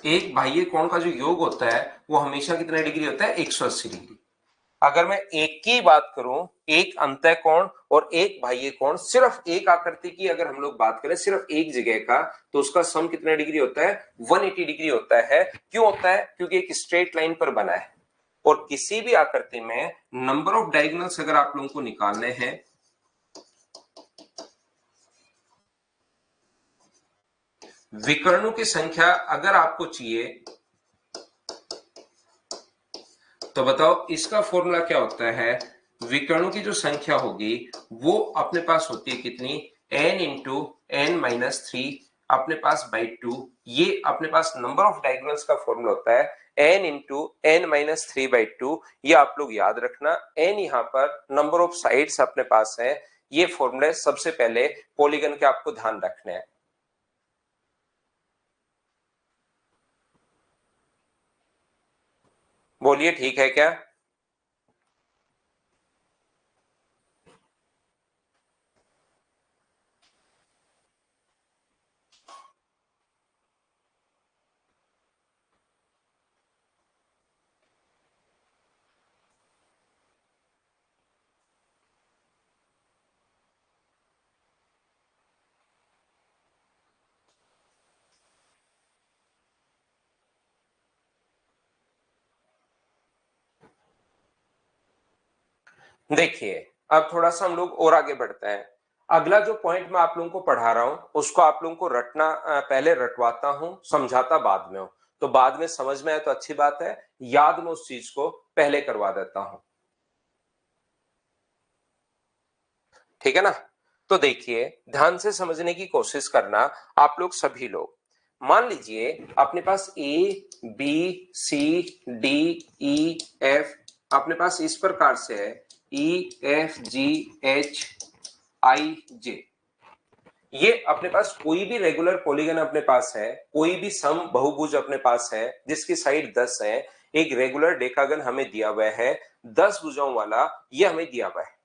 एक बाह्य कोण का जो योग होता है वो हमेशा कितना डिग्री होता है? 180 डिग्री। अगर मैं एक की बात करूं, एक अंतः कोण और एक बाह्य कोण, सिर्फ एक आकृति की अगर हम लोग बात करें सिर्फ एक जगह का, तो उसका सम कितना डिग्री होता है? 180 डिग्री होता है। क्यों होता है? क्योंकि एक स्ट्रेट लाइन पर बना है। और किसी भी आकृति में नंबर ऑफ डायगोनल्स अगर आप लोगों को निकालने हैं, विकर्णों की संख्या अगर आपको चाहिए, तो बताओ इसका फॉर्मूला क्या होता है? विकर्णों की जो संख्या होगी वो अपने पास होती है कितनी? n into N minus three अपने पास बाई टू। ये अपने पास नंबर ऑफ डायगोनल्स का फॉर्मूला होता है n into N minus three by two. ये आप लोग याद रखना। n यहाँ पर नंबर ऑफ साइड्स अपने पास है। ये फॉर्मूले सबसे पहले पॉलीगन के आपको ध्यान रखने हैं। बोलिए ठीक है क्या? देखिए, अब थोड़ा सा हम लोग और आगे बढ़ते हैं। अगला जो पॉइंट मैं आप लोगों को पढ़ा रहा हूं उसको आप लोगों को रटना, पहले रटवाता हूं, समझाता बाद में हूं। तो बाद में समझ में आए तो अच्छी बात है, याद में उस चीज को पहले करवा देता हूं। ठीक है ना? तो देखिए, ध्यान से समझने की कोशिश करना आप लोग सभी लोग। मान लीजिए अपने पास A B C D E F अपने पास इस प्रकार से है, E F G H I जे। ये अपने पास कोई भी रेगुलर पॉलीगन अपने पास है, कोई भी सम बहुभुज अपने पास है जिसकी साइड 10 है, एक रेगुलर डेकागन हमें दिया हुआ है 10 भुजाओं वाला, ये हमें दिया हुआ है।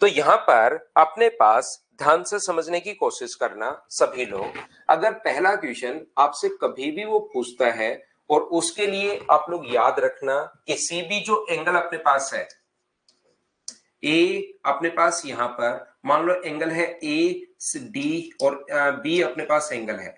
तो यहां पर अपने पास ध्यान से समझने की कोशिश करना सभी लोग। अगर पहला क्वेश्चन आपसे कभी भी वो पूछता है, और उसके लिए आप लोग याद रखना, किसी भी जो एंगल अपने पास है, ए अपने पास यहां पर मान लो एंगल है ए डी और बी अपने पास एंगल है,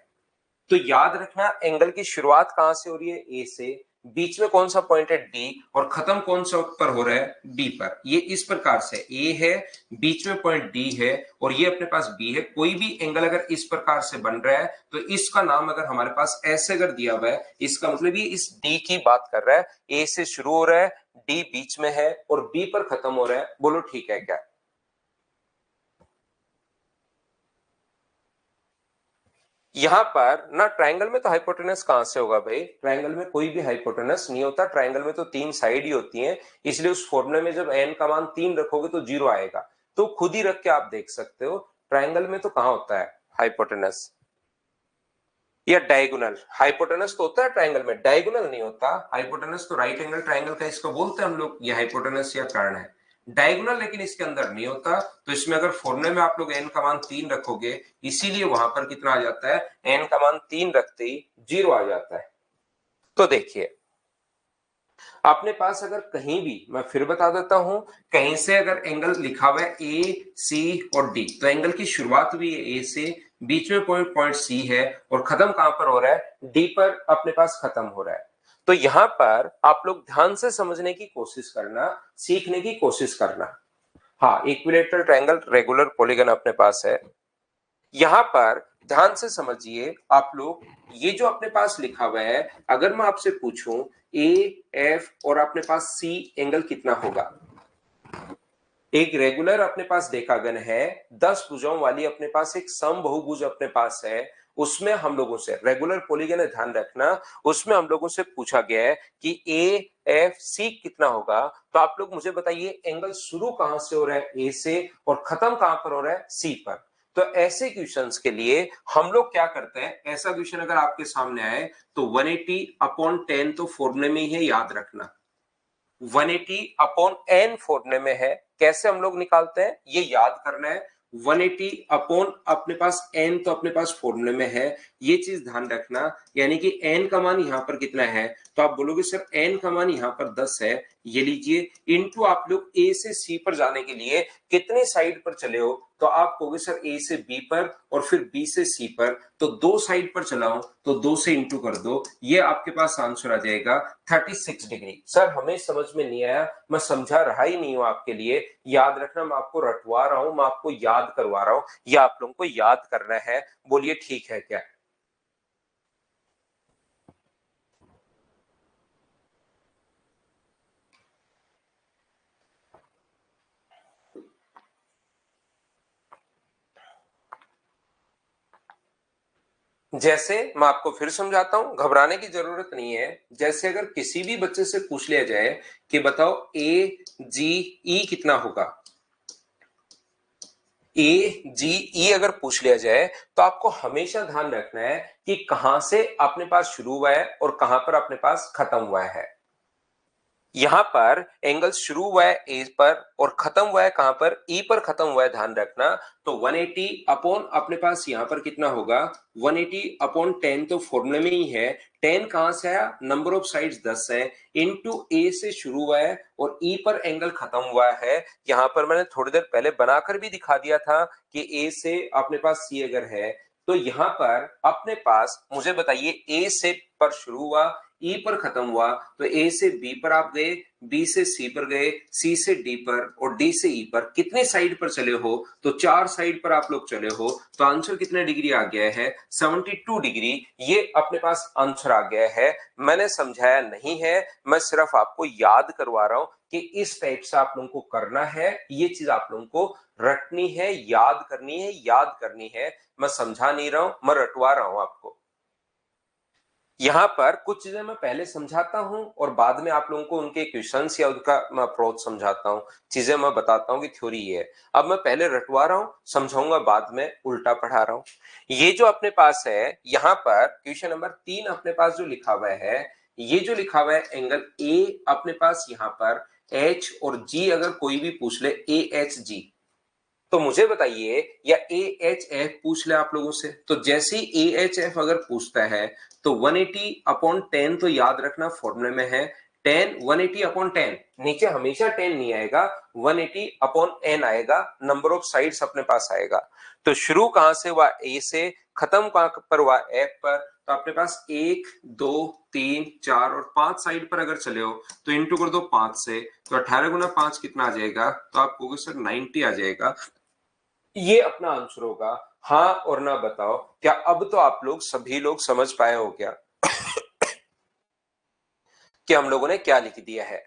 तो याद रखना एंगल की शुरुआत कहां से हो रही है? ए से। बीच में कौन सा पॉइंट है? डी। और खत्म कौन सा पर हो रहा है? बी पर। ये इस प्रकार से ए है, बीच में पॉइंट डी है और ये अपने पास बी है। कोई भी एंगल अगर इस प्रकार से बन रहा है तो इसका नाम अगर हमारे पास ऐसे अगर दिया हुआ है, इसका मतलब ये इस डी की बात कर रहा है। ए से शुरू हो रहा है, डी बीच में है और बी पर खत्म हो रहा है। बोलो ठीक है क्या? यहां पर ना ट्रायंगल में तो हाइपोटेनस कहां से होगा भाई? ट्रायंगल में कोई भी हाइपोटेनस नहीं होता। ट्रायंगल में तो तीन साइड ही होती हैं, इसलिए उस फॉर्मूले में जब n का मान 3 रखोगे तो 0 आएगा। तो खुद ही रख के आप देख सकते हो, ट्रायंगल में तो कहां होता है हाइपोटेनस या डायगोनल? हाइपोटेनस तो होता है ट्रायंगल में, डायगोनल नहीं होता। हाइपोटेनस तो राइट एंगल ट्रायंगल का इसको बोलते हैं हम लोग, ये हाइपोटेनस या कर्ण है। डायगोनल लेकिन इसके अंदर नहीं होता। तो इसमें अगर फॉर्मूले में आप लोग n का मान 3 रखोगे, इसीलिए वहां पर कितना आ जाता है? n का मान 3 रखते ही 0 आ जाता है। तो देखिए, अपने पास अगर कहीं भी, मैं फिर बता देता हूं, कहीं से अगर एंगल लिखा हुआ है ए सी और डी, तो एंगल की शुरुआत हुई है ए से, बीच में पॉइंट पॉइंट सी है और खत्म कहां पर हो रहा है? डी पर अपने पास खत्म हो रहा है। तो यहां पर आप लोग ध्यान से समझने की कोशिश करना, सीखने की कोशिश करना। हाँ, इक्विलेटरल ट्रायंगल रेगुलर पॉलीगन अपने पास है। यहां पर ध्यान से समझिए आप लोग, ये जो अपने पास लिखा हुआ है, अगर मैं आपसे पूछूं ए एफ और अपने पास सी एंगल कितना होगा? एक रेगुलर अपने पास डेकागन है, 10 भुजाओं वाली अपने पास एक सम बहुभुज अपने पास है। उसमें हम लोगों से रेगुलर पॉलीगन है, ध्यान रखना, उसमें हम लोगों से पूछा गया है कि ए एफ सी कितना होगा। तो आप लोग मुझे बताइए एंगल शुरू कहां से हो रहा है? ए से, और खत्म कहां पर हो रहा है? सी पर। तो ऐसे क्वेश्चंस के लिए हम लोग क्या करते हैं, ऐसा क्वेश्चन अगर आपके सामने आए तो 180 अपॉन 10 तो फॉर्मूले में ही है, याद रखना। 180 अपॉन n फॉर्मूले में है। कैसे हम लोग निकालते हैं ये याद करना है। 180 अपॉन अपने पास n तो अपने पास फॉर्मूले में है, ये चीज ध्यान रखना। यानी कि n का मान यहाँ पर कितना है, तो आप बोलोगे सर n का मान यहाँ पर 10 है, ये लीजिए, इनटू आप लोग a से c पर जाने के लिए कितने साइड पर चले हो, तो आप कहोगे सर a से b पर और फिर b से c पर, तो दो साइड पर चलाओ तो 2 से इंटू कर दो, ये आपके पास आंसर आ जाएगा 36 डिग्री। सर हमें समझ में नहीं आया, मैं समझा रहा ही नहीं हूं आपके लिए, याद रखना मैं आपको रटवा रहा हूं, मैं आपको याद करवा रहा हूं, ये आप लोगों को याद करना है, बोलिए ठीक है क्या। जैसे मैं आपको फिर समझाता हूं, घबराने की जरूरत नहीं है। जैसे अगर किसी भी बच्चे से पूछ लिया जाए कि बताओ ए जी ई कितना होगा, ए जी ई अगर पूछ लिया जाए तो आपको हमेशा ध्यान रखना है कि कहां से अपने पास शुरू हुआ है और कहां पर अपने पास खत्म हुआ है। यहां पर एंगल शुरू हुआ है ए पर और खत्म हुआ है कहां पर, ई पर खत्म हुआ है, ध्यान रखना। तो 180 अपॉन अपने पास यहां पर कितना होगा, 180 अपॉन 10 तो फॉर्मूले में ही है, 10 कहां से आया, नंबर ऑफ साइड्स 10 है, इनटू ए से शुरू हुआ है और ई पर एंगल खत्म हुआ है। यहां पर मैंने थोड़ी देर पहले बनाकर भी दिखा दिया था कि ए से अपने पास सी अगर है तो यहां पर अपने पास, मुझे बताइए, ए से पर शुरू हुआ, ई पर खत्म हुआ, तो ए से बी पर आप गए, बी से सी पर गए, सी से डी पर और डी से ई पर, कितने साइड पर चले हो, तो 4 साइड पर आप लोग चले हो, तो आंसर कितने डिग्री आ गया है, 72 डिग्री, ये अपने पास आंसर आ गया है। मैंने समझाया नहीं है, मैं सिर्फ आपको याद करवा रहा हूं कि इस टाइप से आप लोगों को करना है, ये चीज आप लोगों को रटनी है, याद करनी है, याद करनी है। मैं समझा नहीं रहा हूं, मैं रटवा रहा हूं आपको। यहां पर कुछ चीजें मैं पहले समझाता हूं और बाद में आप लोगों को उनके क्वेश्चंस या उनका मैं अप्रोच समझाता हूं, चीजें मैं बताता हूं कि थ्योरी ये है। अब मैं पहले रटवा रहा हूं, समझाऊंगा बाद में, उल्टा पढ़ा रहा हूं। ये जो अपने पास है, यहां पर क्वेश्चन नंबर 3 अपने पास जो लिखा हुआ है, ये जो लिखा हुआ है एंगल ए अपने पास यहां पर एच और जी अगर कोई भी पूछ ले, ए एच जी, तो मुझे बताइए, या ए एच एफ पूछ ले आप लोगों से, तो जैसे ही ए एच एफ अगर पूछता है तो 180 अपॉन 10 तो याद रखना फॉर्मूले में है 10, 180 अपॉन 10, नीचे हमेशा 10 नहीं आएगा, 180 अपॉन n आएगा, नंबर ऑफ साइड्स अपने पास आएगा। तो शुरू कहां से हुआ, ए से, खत्म कहां पर हुआ, एफ पर, तो अपने पास 1 2 3 4 और 5 साइड पर अगर चले हो तो इंटू कर दो 5 से, तो 18 गुना 5 कितना आ जाएगा, तो आप कहोगे सर 90 आ जाएगा, ये अपना आंसर होगा। हाँ और ना बताओ, क्या अब तो आप लोग सभी लोग समझ पाए हो क्या कि हम लोगों ने क्या लिख दिया है।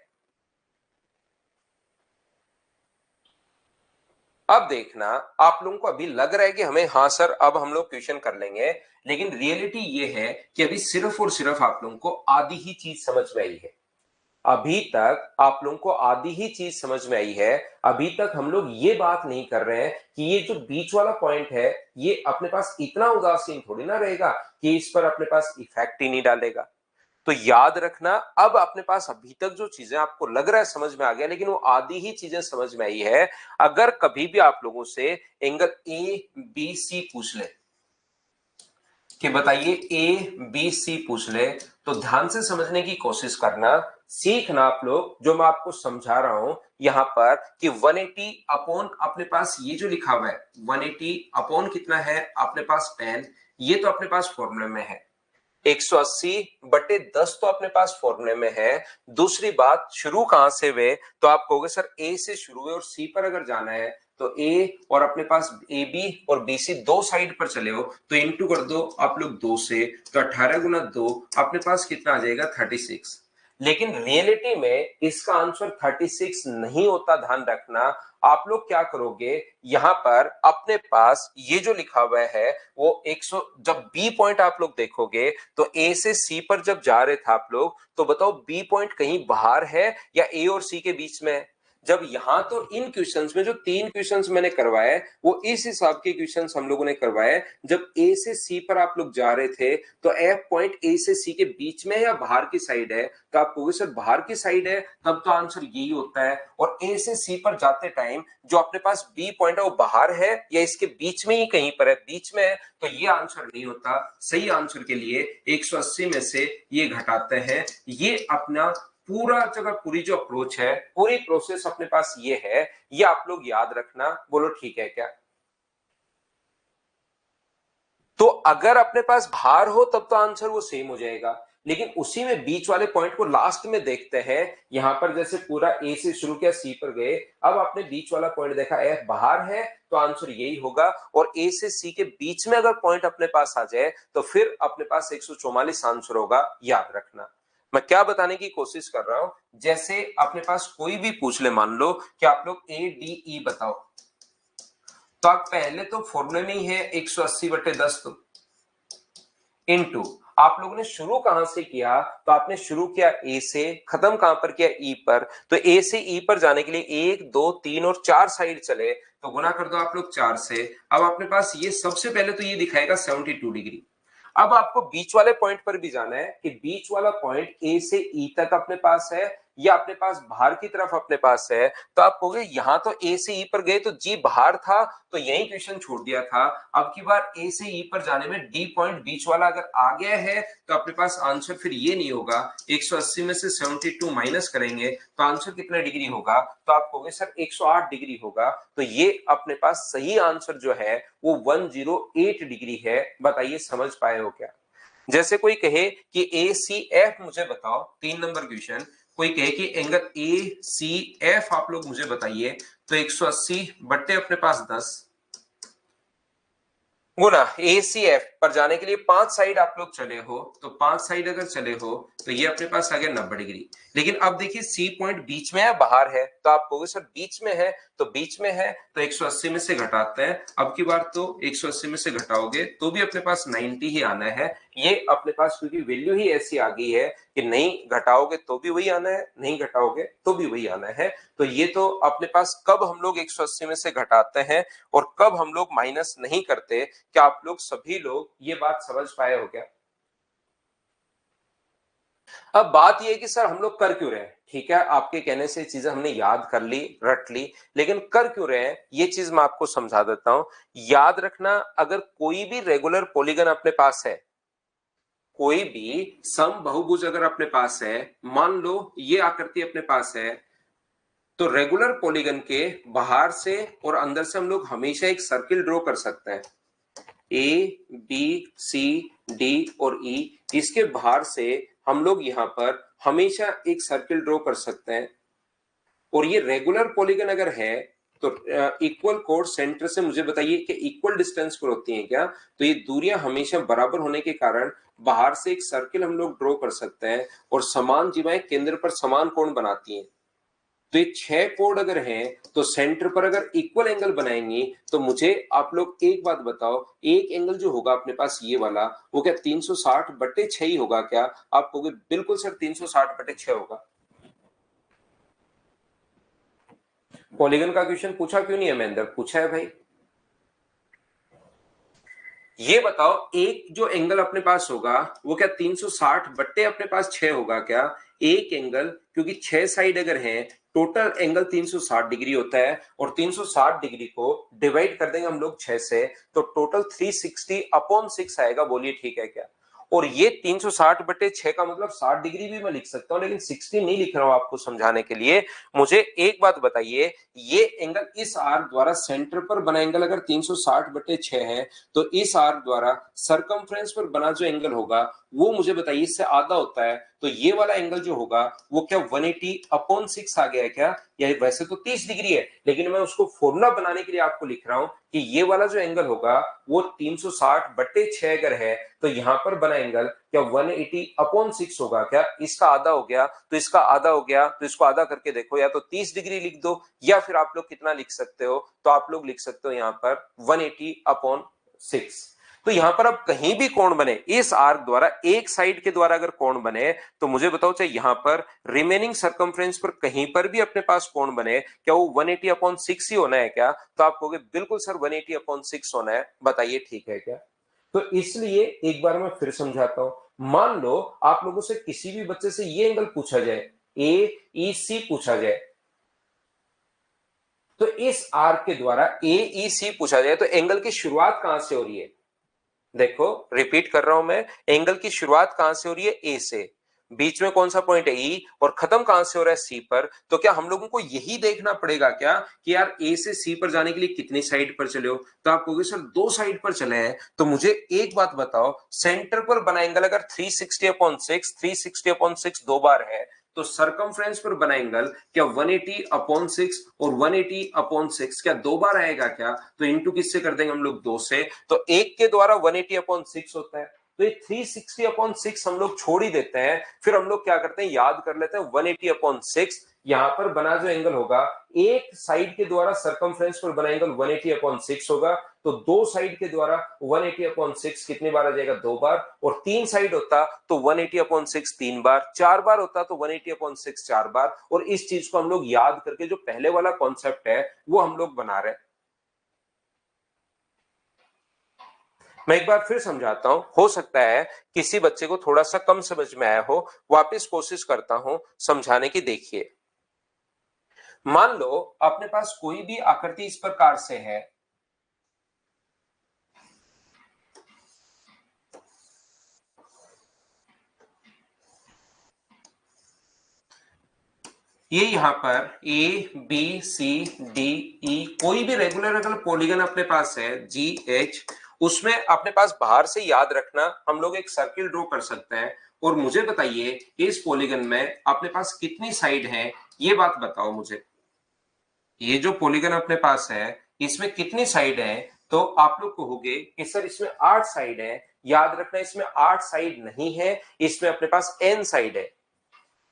अब देखना, आप लोगों को अभी लग रहा है कि हमें, हाँ सर अब हम लोग क्वेश्चन कर लेंगे, लेकिन रियलिटी ये है कि अभी सिर्फ और सिर्फ आप लोगों को आधी ही चीज समझ में आई है। अभी तक आप लोगों को आधी ही चीज समझ में आई है। अभी तक हम लोग ये बात नहीं कर रहे हैं कि ये जो बीच वाला पॉइंट है, ये अपने पास इतना उदासीन थोड़ी ना रहेगा कि इस पर अपने पास इफेक्ट ही नहीं डालेगा। तो याद रखना, अब अपने पास अभी तक जो चीजें आपको लग रहा है समझ में आ गया, लेकिन वो आधी ही चीजें समझ में आई है। अगर कभी भी आप लोगों से एंगल ए बी सी पूछ ले कि बताइए ए बी सी पूछ ले, तो ध्यान से समझने की कोशिश करना, सीखना आप लोग, जो मैं आपको समझा रहा हूं यहां पर कि 180 अपॉन अपने पास ये जो लिखा हुआ है, 180 अपॉन कितना है अपने पास 10, ये तो अपने पास फॉर्मूले में है, 180 बटे 10 तो अपने पास फॉर्मूले में है। दूसरी बात, शुरू कहां से हुए, तो आप कहोगे सर ए से शुरू हुए और सी पर अगर जाना है तो ए और अपने पास ए बी और बी सी दो साइड पर चले हो तो इंटू कर दो आप लोग 2 से, तो 18 गुना 2 अपने पास कितना आ जाएगा, 36। लेकिन रियलिटी में इसका आंसर 36 नहीं होता, ध्यान रखना। आप लोग क्या करोगे, यहां पर अपने पास ये जो लिखा हुआ है वो 100, जब बी पॉइंट आप लोग देखोगे तो ए से सी पर जब जा रहे थे आप लोग, तो बताओ बी पॉइंट कहीं बाहर है या ए और सी के बीच में है, जब यहाँ तो इन क्वेश्चंस में जो 3 क्वेश्चंस मैंने करवाए वो इस हिसाब के क्वेश्चंस हम लोगों ने करवाए, जब ए से सी पर आप लोग जा रहे थे तो एफ पॉइंट ए से सी के बीच में है या बाहर की साइड है, तो आप कहोगे सर बाहर की साइड है, तब तो आंसर यही होता है। और ए से सी पर जाते टाइम जो अपने पास बी पॉइंट है वो बाहर है या इसके बीच में ही कहीं पर है, बीच में है, तो ये आंसर नहीं होता। सही आंसर के लिए 180 में से ये घटाते हैं। ये अपना पूरा जगह पूरी जो अप्रोच है, पूरी प्रोसेस अपने पास ये है, ये आप लोग याद रखना। बोलो ठीक है क्या? तो अगर अपने पास भार हो तब तो आंसर वो सेम हो जाएगा, लेकिन उसी में बीच वाले पॉइंट को लास्ट में देखते हैं। यहां पर जैसे पूरा ए से शुरू किया, सी पर गए, अब आपने बीच वाला पॉइंट देखा एफ बाहर है, तो आंसर यही होगा। और ए से सी के बीच में अगर पॉइंट अपने पास आ जाए तो फिर अपने पास 144 आंसर होगा, याद रखना। मैं क्या बताने की कोशिश कर रहा हूं, जैसे अपने पास कोई भी पूछ ले, मान लो कि आप लोग ए डी ई बताओ, तो आप पहले तो फॉर्मूले में ही है 180/10 तो इनटू आप लोगों ने शुरू कहां से किया, तो आपने शुरू किया ए से, खत्म कहां पर किया ई पर, तो ए से ई पर जाने के लिए 1 2 3 और 4 साइड चले, तो गुना कर दो आप लोग 4 से। अब अपने पास ये सबसे पहले तो ये दिखाएगा 72 डिग्री। अब आपको बीच वाले पॉइंट पर भी जाना है कि बीच वाला पॉइंट ए से ई तक अपने पास है या अपने पास बाहर की तरफ अपने पास है, तो आप कहोगे यहां तो ए से ई पर गए तो जी बाहर था, तो यही क्वेश्चन छोड़ दिया था। अब की बार ए से ई पर जाने में डी पॉइंट बीच वाला अगर आ गया है तो अपने पास आंसर फिर ये नहीं होगा, 180 में से 72 माइनस करेंगे तो आंसर कितना डिग्री होगा, तो आप कहोगे सर 108 डिग्री होगा। तो ये अपने पास सही आंसर जो है वो 108 डिग्री है। बताइए समझ पाए हो क्या? जैसे कोई कहे कि ए सी एफ मुझे बताओ, 3 नंबर क्वेश्चन, कोई कहे कि एंगल ए सी एफ आप लोग मुझे बताइए, तो 180 बट्टे अपने पास 10 गुना ए सी एफ पर जाने के लिए 5 साइड आप लोग चले हो, तो 5 साइड अगर चले हो तो ये अपने पास आ गया 90 डिग्री। लेकिन अब देखिए सी पॉइंट बीच में है बाहर है, तो आप कहोगे सर बीच में है, तो बीच में है तो 180 में से घटाते हैं। अब की बार तो 180 में से घटाओगे तो भी अपने पास 90 ही आना है। ये अपने पास क्योंकि वैल्यू ही ऐसी आ गई है कि नहीं घटाओगे तो भी वही आना है, नहीं घटाओगे तो भी वही आना है। तो ये तो अपने पास कब हम लोग 180 में से घटाते हैं और कब हम लोग माइनस नहीं करते, क्या आप लोग सभी लोग ये बात समझ पाए हो क्या? अब बात ये है कि सर हम लोग कर क्यों रहे हैं? ठीक है, आपके कहने से चीजें हमने याद कर ली, रट ली, लेकिन कर क्यों रहे हैं ये चीज मैं आपको समझा देता हूं। याद रखना, अगर कोई भी रेगुलर पॉलीगन अपने पास है, कोई भी सम बहुभुज अगर अपने पास है, मान लो ये आकृति अपने पास है, तो रेगुलर पॉलीगन के बाहर से और अंदर से हम लोग हमेशा एक सर्किल ड्रॉ कर सकते हैं। ए बी सी डी और ई, इसके बाहर से हम लोग यहां पर हमेशा एक सर्किल ड्रॉ कर सकते हैं। और ये रेगुलर पॉलीगन अगर है तो इक्वल कोड सेंटर से मुझे बताइए कि इक्वल डिस्टेंस पर होती हैं क्या? तो ये दूरियां हमेशा बराबर होने के कारण बाहर से एक सर्किल हम लोग ड्रॉ कर सकते हैं और समान जीवाएं केंद्र पर समान कोण बनाती हैं। तो ये 6 कोड अगर हैं तो सेंटर पर अगर इक्वल एंगल बनाएंगी, तो मुझे आप लोग एक बात बताओ, एक एंगल जो होगा अपने पास ये वाला, वो क्या 360/6 ही होगा क्या? आप कहोगे बिल्कुल सर 360/6 होगा। पॉलीगन का क्वेश्चन पूछा क्यों नहीं है महेंद्र? पूछा है भाई। ये बताओ एक जो एंगल अपने पास होगा वो क्या 360 बट्टे अपने पास 6 होगा क्या? एक एंगल, क्योंकि 6 साइड अगर है, टोटल एंगल 360 डिग्री होता है और 360 डिग्री को डिवाइड कर देंगे हम लोग 6 से, तो टोटल 360/6 आएगा। बोलिए ठीक है क्या? और ये 360/6 का मतलब 60 डिग्री भी मैं लिख सकता हूं, लेकिन 60 नहीं लिख रहा हूं आपको समझाने के लिए। मुझे एक बात बताइए, ये एंगल इस आर्क द्वारा सेंटर पर बना एंगल अगर 360/6 है, तो इस आर्क द्वारा सरकमफ्रेंस पर बना जो एंगल होगा वो मुझे बताइए इससे आधा होता है, तो ये वाला एंगल जो होगा वो क्या 180/6 आ गया है क्या? या वैसे तो 30 डिग्री है, लेकिन मैं उसको फॉर्मूला बनाने के लिए आपको लिख रहा हूं कि ये वाला जो एंगल होगा वो 360/6 अगर है, तो यहां पर बना एंगल क्या 180/6 होगा क्या? इसका आधा हो गया तो इसका आधा हो गया, तो इसको आधा करके देखो, या तो 30 डिग्री लिख दो या फिर आप लोग कितना लिख सकते हो, तो आप लोग लिख सकते हो यहां पर 180/6। तो यहां पर अब कहीं भी कोण बने इस आर्क द्वारा, एक साइड के द्वारा अगर कोण बने तो मुझे बताओ चाहे यहां पर रिमेनिंग सर्कमफ्रेंस पर कहीं पर भी अपने पास कोण बने, क्या वो 180/6 ही होना है क्या? तो आप कहोगे बिल्कुल सर 180/6 होना है। बताइए ठीक है क्या? तो इसलिए एक बार मैं फिर समझाता हूं। मान लो आप लोगों से किसी भी बच्चे से ये एंगल पूछा जाए, AEC पूछा जाए, तो इस आर्क के द्वारा AEC पूछा जाए तो एंगल की शुरुआत कहां से हो रही है? देखो रिपीट कर रहा हूं मैं, एंगल की शुरुआत कहां से हो रही है? ए से। बीच में कौन सा पॉइंट है? ई। और खत्म कहां से हो रहा है? सी पर। तो क्या हम लोगों को यही देखना पड़ेगा क्या कि यार ए से सी पर जाने के लिए कितनी साइड पर चले हो? तो आप कहोगे सर 2 साइड पर चले हैं। तो मुझे एक बात बताओ, सेंटर पर बना एंगल अगर 360/6 दो बार है, तो सरकमफ्रेंस पर बना एंगल क्या 180/6 और 180/6 क्या दो बार आएगा क्या? तो इंटू किससे कर देंगे हम लोग? 2 से। तो एक के द्वारा 180/6 होता है, तो ये 360/6 हम लोग छोड़ ही देते हैं। फिर हम लोग क्या करते हैं, याद कर लेते हैं 180/6। यहां पर बना जो एंगल होगा, एक साइड के द्वारा सरकमफ्रेंस पर बना एंगल 180/6 होगा, तो दो साइड के द्वारा 180/6 कितनी बार आ जाएगा? 2 बार। और तीन साइड होता तो 180/6 3 बार, 4 बार होता तो 180/6 4 बार। और इस चीज को हम लोग याद करके जो पहले वाला कॉन्सेप्ट है वो हम लोग बना रहे हैं। मैं एक बार फिर समझाता हूं, हो सकता है किसी बच्चे को थोड़ा सा कम समझ में आया हो। वापस कोशिश करता हूं समझाने की। देखिए, मान लो अपने पास कोई भी आकृति इस प्रकार से है, ये यहां पर ABCDE कोई भी रेगुलर अगर पॉलीगन अपने पास है GH, उसमें अपने पास बाहर से याद रखना हम लोग एक सर्किल ड्रॉ कर सकते हैं। और मुझे बताइए इस पॉलीगन में अपने पास कितनी साइड है, ये बात बताओ मुझे। ये जो पॉलीगन अपने पास है इसमें कितनी साइड है? तो आप लोग कहोगे कि सर इसमें 8 साइड है। याद रखना इसमें 8 साइड नहीं है, इसमें अपने पास n साइड है।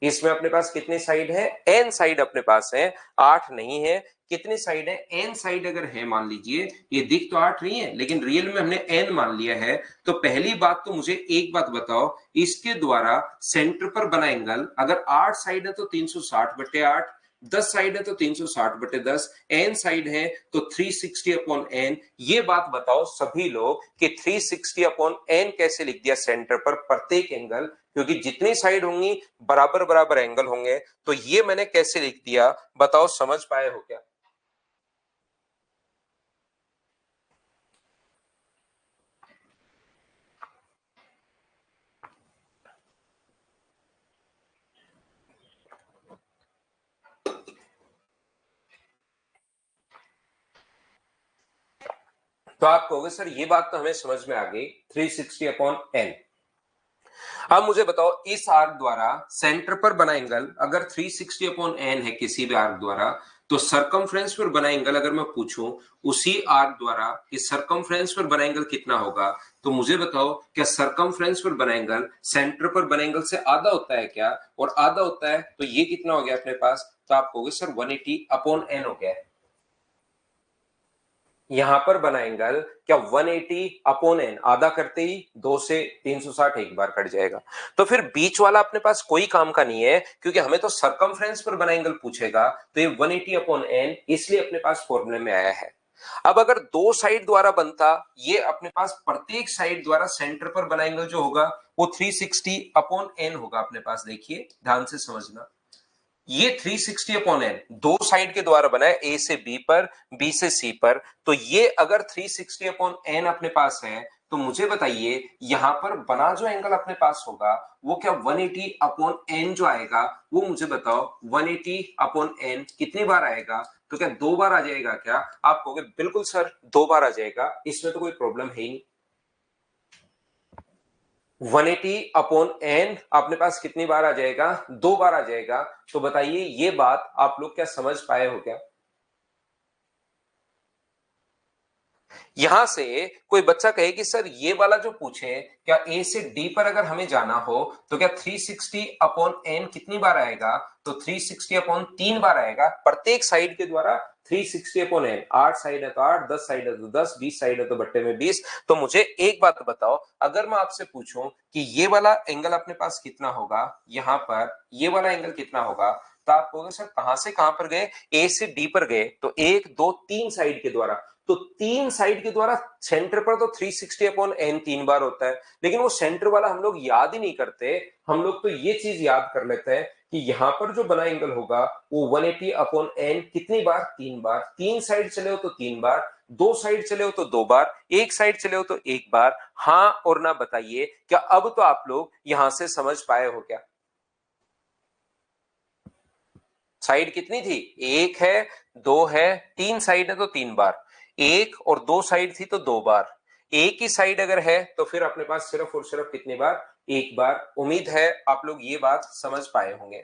इसमें अपने पास कितनी साइड है? n साइड अपने पास है, 8 नहीं है। कितनी साइड है? n साइड अगर है, मान लीजिए ये दिख तो 8 रही है लेकिन रियल में हमने n मान लिया है। तो पहली बात तो मुझे एक बात बताओ, इसके द्वारा सेंटर पर बना एंगल अगर 8 साइड है तो 360/8, 10 साइड है तो 360/10, n साइड है तो 360/n। ये बात बताओ सभी लोग कि 360/n कैसे लिख दिया सेंटर पर प्रत्येक एंगल? क्योंकि जितनी साइड होंगी बराबर बराबर एंगल होंगे। तो ये मैंने कैसे लिख दिया, बताओ समझ पाए हो क्या? तो आप कहोगे सर ये बात तो हमें समझ में आ गई, 360/n। अब मुझे बताओ इस आर्क द्वारा सेंटर पर बना एंगल अगर 360/n है किसी भी आर्क द्वारा, तो सरकमफ्रेंस पर बना एंगल अगर मैं पूछूं उसी आर्क द्वारा इस सरकमफ्रेंस पर बना एंगल कितना होगा, तो मुझे बताओ क्या सरकमफ्रेंस पर बना एंगल सेंटर पर बना एंगल से आधा होता है क्या? और आधा होता है तो ये कितना हो गया अपने पास? तो आप कहोगे सर 180/n हो गया है। यहां पर बना एंगल क्या 180/n आधा करते ही 2 से 360 एक बार कट जाएगा। तो फिर बीच वाला अपने पास कोई काम का नहीं है, क्योंकि हमें तो सरकमफ्रेंस पर बना एंगल पूछेगा। तो ये 180/n इसलिए अपने पास फॉर्मूले में आया है। अब अगर दो साइड द्वारा बनता, ये अपने पास प्रत्येक साइड द्वारा सेंटर पर बना एंगल जो होगा वो 360/n होगा अपने पास। देखिए ध्यान से समझना, ये 360/n दो साइड के द्वारा बना है, ए से बी पर, बी से सी पर। तो ये अगर 360/n अपने पास है, तो मुझे बताइए यहां पर बना जो एंगल अपने पास होगा वो क्या 180/n जो आएगा, वो मुझे बताओ 180/n कितनी बार आएगा? तो क्या दो बार आ जाएगा क्या? आप कहोगे बिल्कुल सर दो बार आ जाएगा, इसमें तो कोई प्रॉब्लम है ही नहीं। 180/n अपने पास कितनी बार आ जाएगा? दो बार आ जाएगा। तो बताइए ये बात आप लोग क्या समझ पाए हो क्या? यहां से कोई बच्चा कहे कि सर ये वाला जो पूछे, क्या ए से डी पर अगर हमें जाना हो तो क्या 360/n कितनी बार आएगा? तो 360/3 बार आएगा, प्रत्येक साइड के द्वारा 360 अपॉन एन, 8 साइड है तो 8, 10 साइड है तो 10, 20 साइड है तो बट्टे में 20। तो मुझे एक बात बताओ, अगर मैं आपसे पूछूं कि ये वाला एंगल अपने पास कितना होगा, यहां पर ये वाला एंगल कितना होगा, तो आप कहोगे सर कहां से कहां पर गए, ए से डी पर गए, तो 1 2 3 साइड के द्वारा, तो 3 साइड के द्वारा सेंटर पर तो 360 अपॉन एन 3 बार होता है, लेकिन वो सेंटर वाला हम लोग याद ही नहीं करते। हम लोग तो ये चीज याद कर लेते हैं कि यहां पर जो बना एंगल होगा वो 180 अपॉन एन कितनी बार, 3 बार, 3 साइड चले हो तो 3 बार, 2 साइड चले हो तो 2 बार, 1 साइड चले हो तो 1 बार। हाँ और ना बताइए, क्या अब तो आप लोग यहां से समझ पाए हो क्या? साइड कितनी थी, 1 है, 2 है, 3 साइड है तो 3 बार, 1 और 2 साइड थी तो 2 बार, एक ही साइड अगर है तो फिर अपने पास सिर्फ और सिर्फ कितनी बार, 1 बार। उम्मीद है आप लोग ये बात समझ पाए होंगे।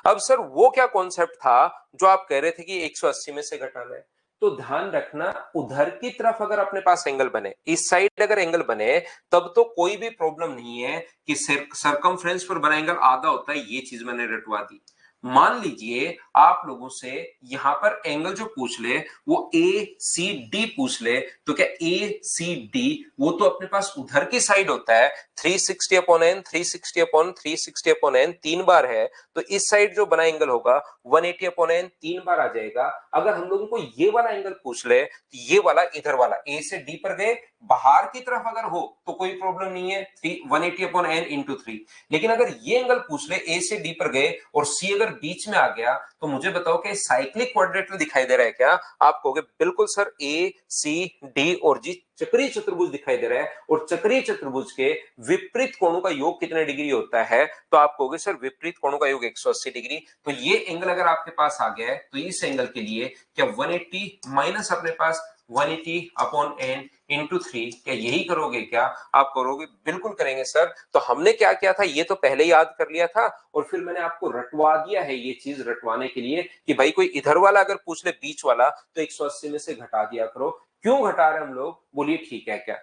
अब सर वो क्या कॉन्सेप्ट था जो आप कह रहे थे कि 180 में से घटाना है, तो ध्यान रखना उधर की तरफ अगर अपने पास एंगल बने, इस साइड अगर एंगल बने, तब तो कोई भी प्रॉब्लम नहीं है कि सरकमफ्रेंस पर बना एंगल आधा होता है, ये चीज मैंने रटवा दी। मान लीजिए आप लोगों से यहां पर एंगल जो पूछ ले वो ए सी डी पूछ ले, तो क्या ए सी डी वो तो अपने पास उधर की साइड होता है, 360 upon N, 360 upon 360 upon N 3 बार है, तो इस साइड जो बना एंगल होगा 180 अपॉन एन 3 बार आ जाएगा। अगर हम लोगों को ये वाला एंगल पूछ ले, तो ये वाला इधर वाला ए से डी पर गए, बाहर की तरफ अगर हो तो कोई प्रॉब्लम नहीं है, 180 अपॉन एन इंटू 3। लेकिन अगर ये एंगल पूछ ले ए से डी पर गए और सी अगर बीच में आ गया, तो मुझे बताओ कि साइक्लिक क्वाड्रेटर दिखाई दे रहा है क्या? आप कहोगे बिल्कुल सर, ए सी डी और जी चक्रीय चतुर्भुज दिखाई दे रहा है, और चक्रीय चतुर्भुज के विपरीत कोणों का योग कितने डिग्री होता है? तो आप कहोगे सर विपरीत कोणों का योग 180 डिग्री। तो ये एंगल अगर आपके पास आ गया है, तो इस एंगल के लिए क्या 180 माइनस अपने पास 180 अपॉन एन इंटू 3, क्या यही करोगे क्या? आप करोगे, बिल्कुल करेंगे सर। तो हमने क्या किया था ये तो पहले याद कर लिया था, और फिर मैंने आपको रटवा दिया है, ये चीज रटवाने के लिए कि भाई कोई इधर वाला अगर पूछ ले बीच वाला, तो 180 में से घटा दिया करो। क्यों घटा रहे हम लोग, बोलिए ठीक है क्या?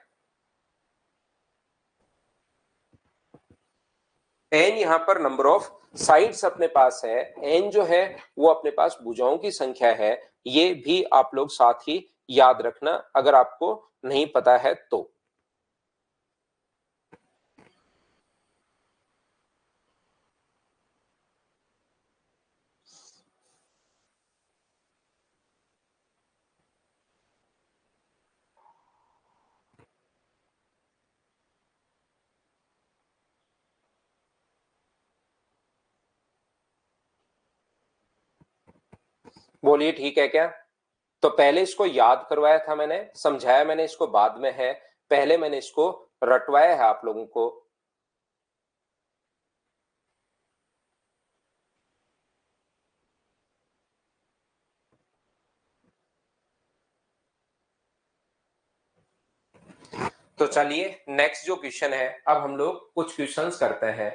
एन यहां पर नंबर ऑफ साइड्स अपने पास है, एन जो है वो अपने पास भुजाओं की संख्या है, ये भी आप लोग साथ ही याद रखना अगर आपको नहीं पता है तो। बोलिए ठीक है क्या? तो पहले इसको याद करवाया था मैंने, समझाया मैंने इसको बाद में है, पहले मैंने इसको रटवाया है आप लोगों को। तो चलिए नेक्स्ट जो क्वेश्चन है, अब हम लोग कुछ क्वेश्चंस करते हैं।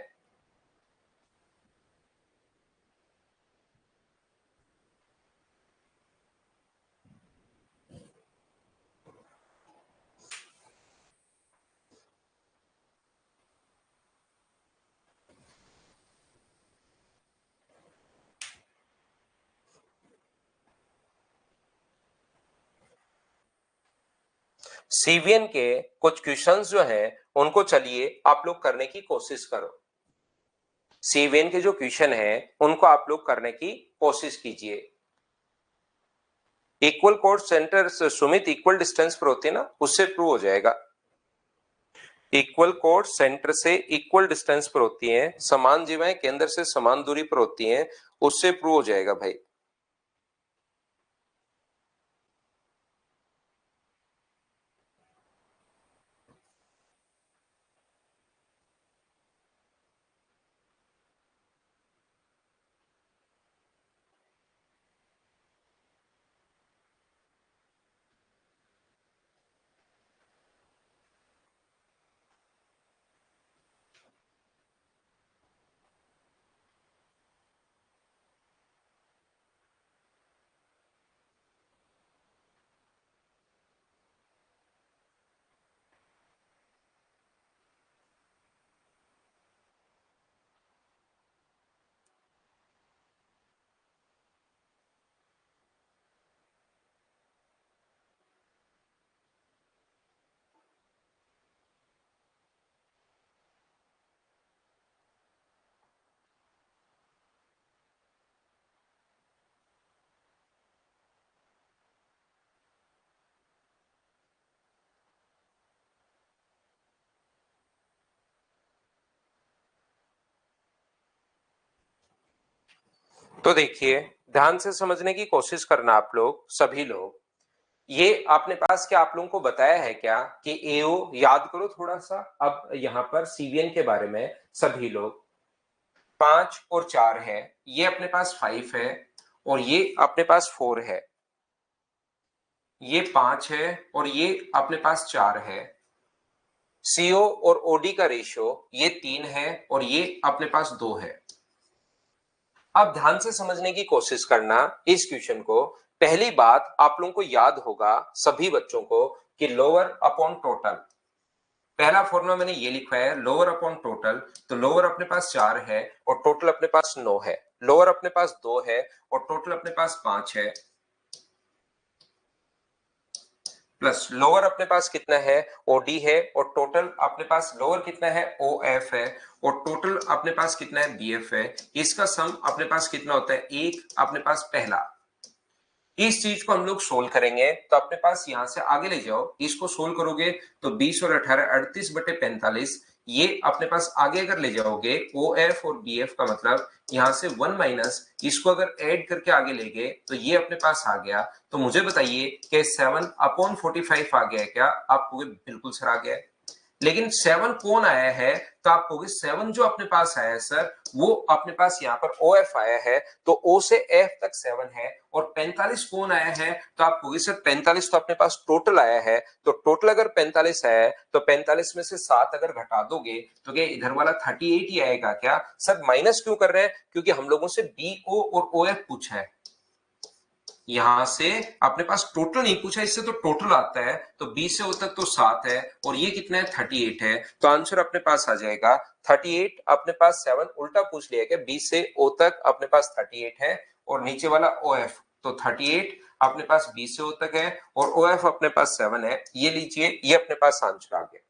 सीवीएन के कुछ क्वेश्चंस जो हैं उनको चलिए आप लोग करने की कोशिश करो। सीवीएन के जो क्वेश्चन है उनको आप लोग करने की कोशिश कीजिए। Equal code centre Sumit equal distance पर होती है ना, उससे प्रूव हो जाएगा। इक्वल कोड सेंटर से इक्वल डिस्टेंस पर होती हैं, समान जीवाएं केंद्र से समान दूरी पर होती हैं, उससे प्रूव हो जाएगा भाई। तो देखिए, ध्यान से समझने की कोशिश करना आप लोग, सभी लोग। ये आपने पास क्या आप लोगों को बताया है क्या कि एओ याद करो थोड़ा सा। अब यहाँ पर सीवीएन के बारे में सभी लोग, 5 और 4 है, ये अपने पास 5 है और ये अपने पास 4 है, ये 5 है और ये अपने पास 4 है। सीओ और ओडी का रेशियो ये 3 है और ये अपने पास 2 है। अब ध्यान से समझने की कोशिश करना इस क्वेश्चन को। पहली बात आप लोगों को याद होगा सभी बच्चों को कि लोअर अपॉन टोटल, पहला फॉर्मूला मैंने ये लिखा है लोअर अपॉन टोटल। तो लोअर अपने पास 4 है और टोटल अपने पास 9 है, लोअर अपने पास 2 है और टोटल अपने पास 5 है, प्लस लोअर अपने पास कितना है ओडी है और टोटल अपने पास लोअर कितना है ओएफ है और टोटल अपने पास कितना है बीएफ है। इसका सम अपने पास कितना होता है 1 अपने पास पहला। इस चीज को हम लोग सोल्व करेंगे तो अपने पास यहां से आगे ले जाओ, इसको सोल्व करोगे तो 20 और 18 38/45। ये अपने पास आगे अगर ले जाओगे ओ एफ और बी एफ का मतलब यहां से 1 माइनस इसको अगर ऐड करके आगे ले गए तो ये अपने पास आ गया। तो मुझे बताइए कि 7/45 आ गया है क्या? आपको बिल्कुल सर आ गया है। लेकिन 7 कौन आया है? तो आप कहोगे 7 जो अपने पास आया है सर वो अपने पास यहाँ पर ओ एफ आया है, तो ओ से एफ तक 7 है। और 45 कौन आया है? तो आप कहोगे सर 45 तो अपने पास टोटल आया है, तो टोटल अगर 45 आया है तो 45 में से 7 अगर घटा दोगे तो क्या इधर वाला 38 ही आएगा क्या? सर माइनस क्यों कर रहे हैं? क्योंकि हम लोगों से बी ओ और ओ एफ पूछा है, यहां से अपने पास टोटल नहीं पूछा, इससे तो टोटल आता है। तो 20 से ओ तक तो 7 है और ये कितना है 38 है। तो आंसर अपने पास आ जाएगा 38। अपने पास 7 उल्टा पूछ लिया क्या? 20 से ओ तक अपने पास 38 है और नीचे वाला ओ एफ तो 38 अपने पास 20 से ओ तक है और ओ एफ अपने पास 7 है। ये लीजिए, ये अपने पास आंसर आ गया।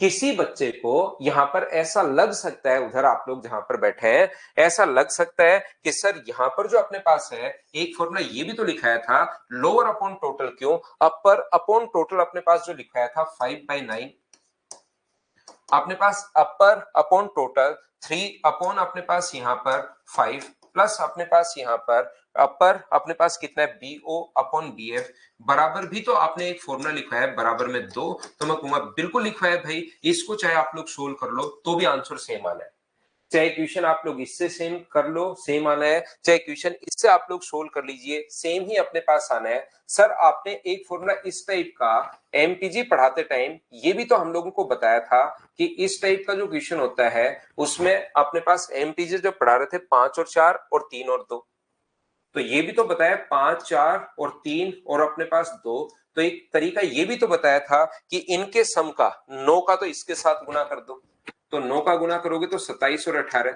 किसी बच्चे को यहां पर ऐसा लग सकता है, उधर आप लोग जहां पर बैठे हैं ऐसा लग सकता है कि सर यहां पर जो अपने पास है एक फॉर्मूला ये भी तो लिखाया था लोअर अपॉन टोटल क्यों, अपर अपॉन टोटल अपने पास जो लिखाया था 5/9, अपने पास अपर अपॉन टोटल 3 अपॉन अपने पास यहाँ पर 5 प्लस अपने पास यहाँ पर अपर अपने पास कितना है B O upon B F बराबर भी तो आपने एक फॉर्मूला लिखा है बराबर में 2। तो मैं कहूंगा बिल्कुल लिखा है भाई, इसको चाहे आप लोग सोल्व कर लो तो भी आंसर सेम आना है। चाहे क्वेश्चन आप लोग इससे सेम कर लो सेम आना है, चाहे क्वेश्चन इससे आप लोग सोल्व कर लीजिए सेम ही अपने पास आना है। सर आपने एक फॉर्मूला इस टाइप का एमपीजी पढ़ाते टाइम ये भी तो हम लोगों को बताया था कि इस टाइप का जो क्वेश्चन होता है उसमें अपने पास एमपीजी जो पढ़ा रहे थे 5 और 4 और 3 और 2, तो ये भी तो बताया 5 4 और 3 और अपने पास 2। तो एक तरीका ये भी तो बताया था कि इनके सम का 9 का तो इसके साथ गुना कर दो, तो 9 का गुना करोगे तो 27 और 18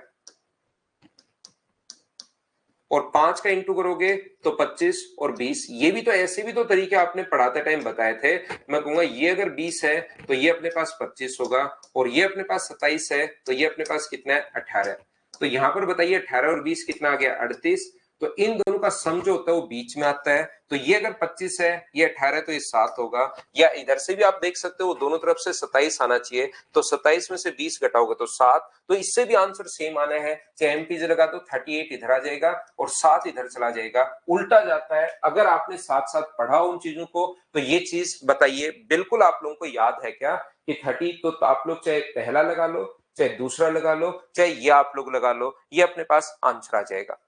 और 5 का इंटू करोगे तो 25 और 20। ये भी तो ऐसे भी तो तरीके आपने पढ़ाते टाइम बताए थे। मैं कहूंगा ये अगर 20 है तो ये अपने पास 25 होगा और ये अपने पास 27 है तो ये अपने पास कितना है 18। तो यहां पर बताइए 18 और 20 कितना आ गया 38। तो इन दोनों का सम जो होता है वो बीच में आता है। तो ये अगर 25 है ये 18 है तो ये 7 होगा। या इधर से भी आप देख सकते हो दोनों तरफ से 27 आना चाहिए, तो 27 में से 20 घटाओगे तो 7। तो इससे भी आंसर सेम आना है। चाहे एमपीजे लगा तो 38 इधर आ जाएगा और 7 इधर चला जाएगा, उल्टा जाता है। अगर आपने साथ साथ पढ़ा उन चीजों को तो ये चीज बताइए बिल्कुल आप लोगों को याद है क्या कि 30 तो आप लोग चाहे पहला लगा लो चाहे दूसरा लगा लो चाहे ये आप लोग लगा लो, ये अपने पास आंसर आ जाएगा।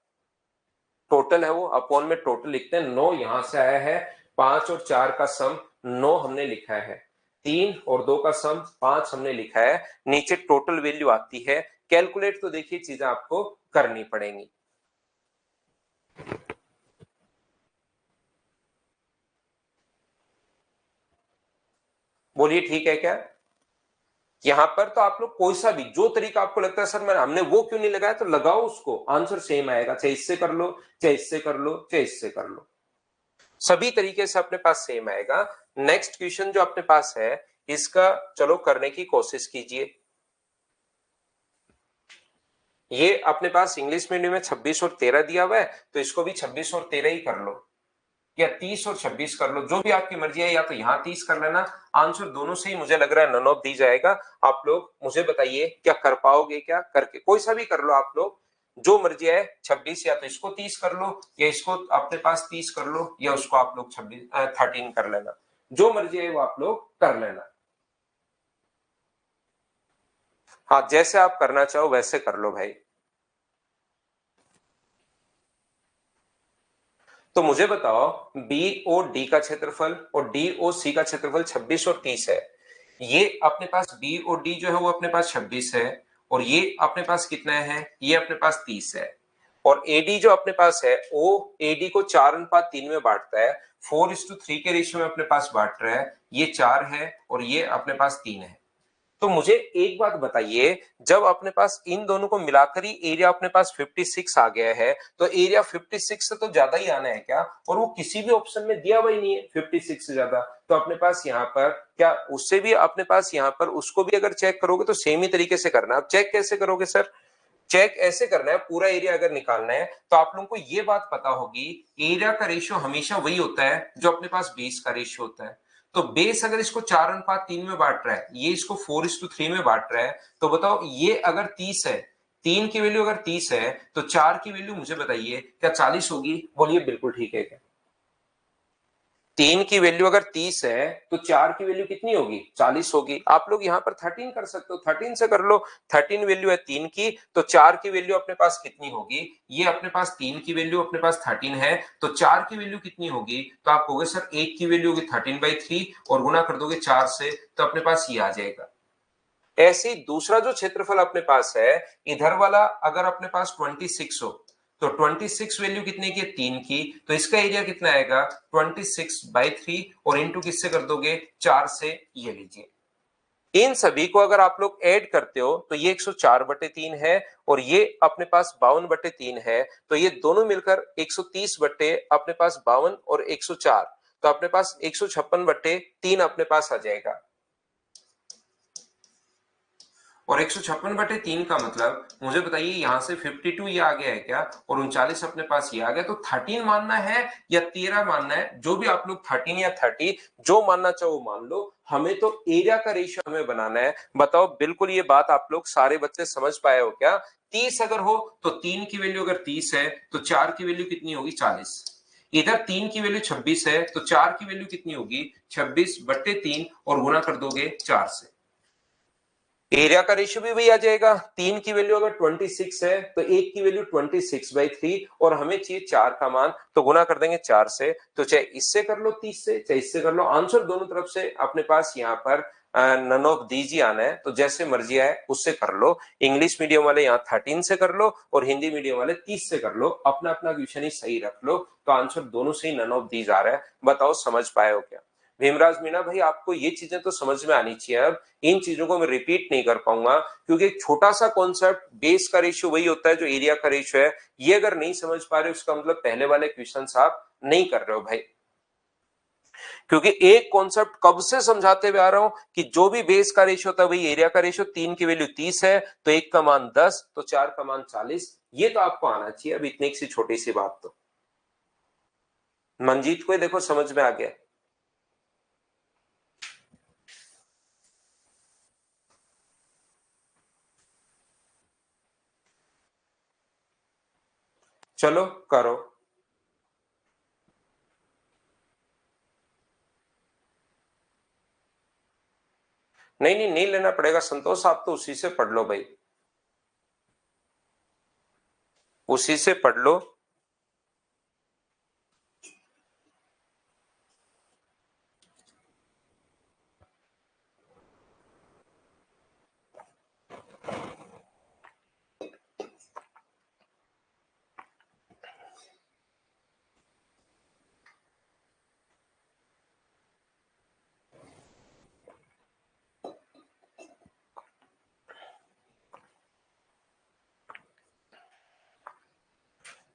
टोटल है वो अपॉन में टोटल लिखते हैं। 9 यहां से आया है, 5 और 4 का सम 9 हमने लिखा है, 3 और 2 का सम 5 हमने लिखा है, नीचे टोटल वैल्यू आती है। कैलकुलेट तो देखिए चीजें आपको करनी पड़ेंगी। बोलिए ठीक है क्या? यहां पर तो आप लोग कोई सा भी जो तरीका आपको लगता है सर हमने वो क्यों नहीं लगाया, तो लगाओ उसको, आंसर सेम आएगा। चाहे इससे कर लो चाहे इससे कर लो चाहे इससे कर लो, सभी तरीके से अपने पास सेम आएगा। नेक्स्ट क्वेश्चन जो अपने पास है इसका चलो करने की कोशिश कीजिए। ये अपने पास इंग्लिश मीडियम में 26 और 13 दिया हुआ है, तो इसको भी 26 और 13 ही कर लो या 30 और 26 कर लो, जो भी आपकी मर्जी है। या तो यहां 30 कर लेना, आंसर दोनों से ही मुझे लग रहा है नन ऑफ दी जाएगा। आप लोग मुझे बताइए क्या कर पाओगे क्या? करके कोई सा भी कर लो आप लोग, जो मर्जी है 26, या तो इसको 30 कर लो या इसको अपने पास 30 कर लो या उसको आप लोग 13 कर लेना, जो मर्जी है वो आप लोग कर लेना। हाँ, जैसे आप करना चाहो वैसे कर लो भाई। तो मुझे बताओ बी ओ डी का क्षेत्रफल और डी ओ सी का क्षेत्रफल 26 और 30 है। ये अपने पास बी ओ डी जो है वो अपने पास 26 है और ये अपने पास कितना है, ये अपने पास 30 है। और एडी जो अपने पास है ओ एडी को 4:3 में बांटता है, 4:3 के रेशियो में अपने पास बांट रहा है। ये 4 है और ये अपने पास 3 है। तो मुझे एक बात बताइए, जब अपने पास इन दोनों को मिलाकर ही एरिया अपने पास 56 आ गया है, तो एरिया 56 से तो ज्यादा ही आना है क्या? और वो किसी भी ऑप्शन में दिया हुआ ही नहीं है 56 से ज्यादा। तो अपने पास यहाँ पर क्या उससे भी अपने पास यहाँ पर उसको भी अगर चेक करोगे तो सेम ही तरीके से करना। आप चेक कैसे करोगे सर? चेक ऐसे करना है, पूरा एरिया अगर निकालना है तो आप लोगों को ये बात पता होगी, एरिया का रेशियो हमेशा वही होता है जो अपने पास बेस का रेशियो होता है। तो बेस अगर इसको 4:3 में बांट रहा है, ये इसको 4:3 में बांट रहा है, तो बताओ ये अगर 30 है, 3 की वैल्यू अगर 30 है तो 4 की वैल्यू मुझे बताइए क्या 40 होगी? बोलिए बिल्कुल ठीक है क्या? 3 की वैल्यू अगर 30 है तो 4 की वैल्यू कितनी होगी? 40 होगी। आप लोग यहाँ पर 13 कर सकते हो, 13 से कर लो। 13 वैल्यू है 3 की, तो 4 की वैल्यू अपने पास कितनी होगी? ये अपने पास 3 की वैल्यू अपने पास 13 है, तो 4 की वैल्यू कितनी होगी? तो आप कहोगे सर 1 की वैल्यू होगी 13/3 और गुना कर दोगे 4 से, तो अपने पास ये आ जाएगा। ऐसे ही दूसरा जो क्षेत्रफल अपने पास है, इधर वाला अगर अपने पास 26 हो, तो 26 वैल्यू कितने की है? 3 की, तो इसका एरिया कितना आएगा? 26/3 और इंटू किससे कर दोगे? 4 से। ये लीजिए, इन सभी को अगर आप लोग ऐड करते हो तो ये 104/3 है और ये अपने पास 52/3 है, तो ये दोनों मिलकर 130 बट्टे अपने पास 52 और 104, तो अपने पास 156/3 अपने पास आ जाएगा। और 156/3 का मतलब मुझे बताइए, यहां से 52 ये आ गया है क्या, और 39 अपने पास ये आ गया, तो 13 मानना है या 13 मानना है? जो भी आप लोग 13 या 30 जो मानना चाहो मान लो, हमें तो एरिया का रेशियो हमें बनाना है। बताओ बिल्कुल ये बात आप लोग सारे बच्चे समझ पाए हो क्या? 30 अगर हो तो 3 की वैल्यू अगर 30 है तो 4 की वैल्यू कितनी होगी? 40। इधर 3 की वैल्यू 26 है तो 4 की वैल्यू कितनी होगी? 26/3 और गुना कर दोगे 4 से। एरिया का रेशियो भी वही आ जाएगा। 3 की वैल्यू अगर 26 है तो 1 की वैल्यू 26/3 और हमें चाहिए 4 का मान, तो गुना कर देंगे 4 से। तो चाहे इससे कर लो 30 से, चाहे इससे कर लो, आंसर दोनों तरफ से अपने पास यहाँ पर नन ऑफ दीज ही आना है, तो जैसे मर्जी आए उससे कर लो। इंग्लिश मीडियम वाले यहाँ 13 से कर लो और हिंदी मीडियम वाले 30 से कर लो, अपना अपना क्वेश्चन ही सही रख लो, तो आंसर दोनों से ही नन ऑफ दीज आ रहा है। बताओ समझ पाए हो क्या? भीमराज मीणा भाई, आपको ये चीजें तो समझ में आनी चाहिए। अब इन चीजों को मैं रिपीट नहीं कर पाऊंगा क्योंकि एक छोटा सा कॉन्सेप्ट, बेस का रेशियो वही होता है जो एरिया का रेशियो है, ये अगर नहीं समझ पा रहे हो उसका मतलब पहले वाले क्वेश्चन आप नहीं कर रहे हो भाई। क्योंकि एक कॉन्सेप्ट कब से समझाते हुए आ रहा हूं कि जो भी बेस का रेशियो होता है वही एरिया का रेशियो। 3 की वैल्यू 30 है तो 1 का मान 10, तो 4 का मान 40, ये तो आपको आना चाहिए। अब इतनी सी छोटी सी बात तो मंजीत को देखो समझ में आ गया। चलो करो। नहीं नहीं, नहीं लेना पड़ेगा संतोष, आप तो उसी से पढ़ लो भाई, उसी से पढ़ लो।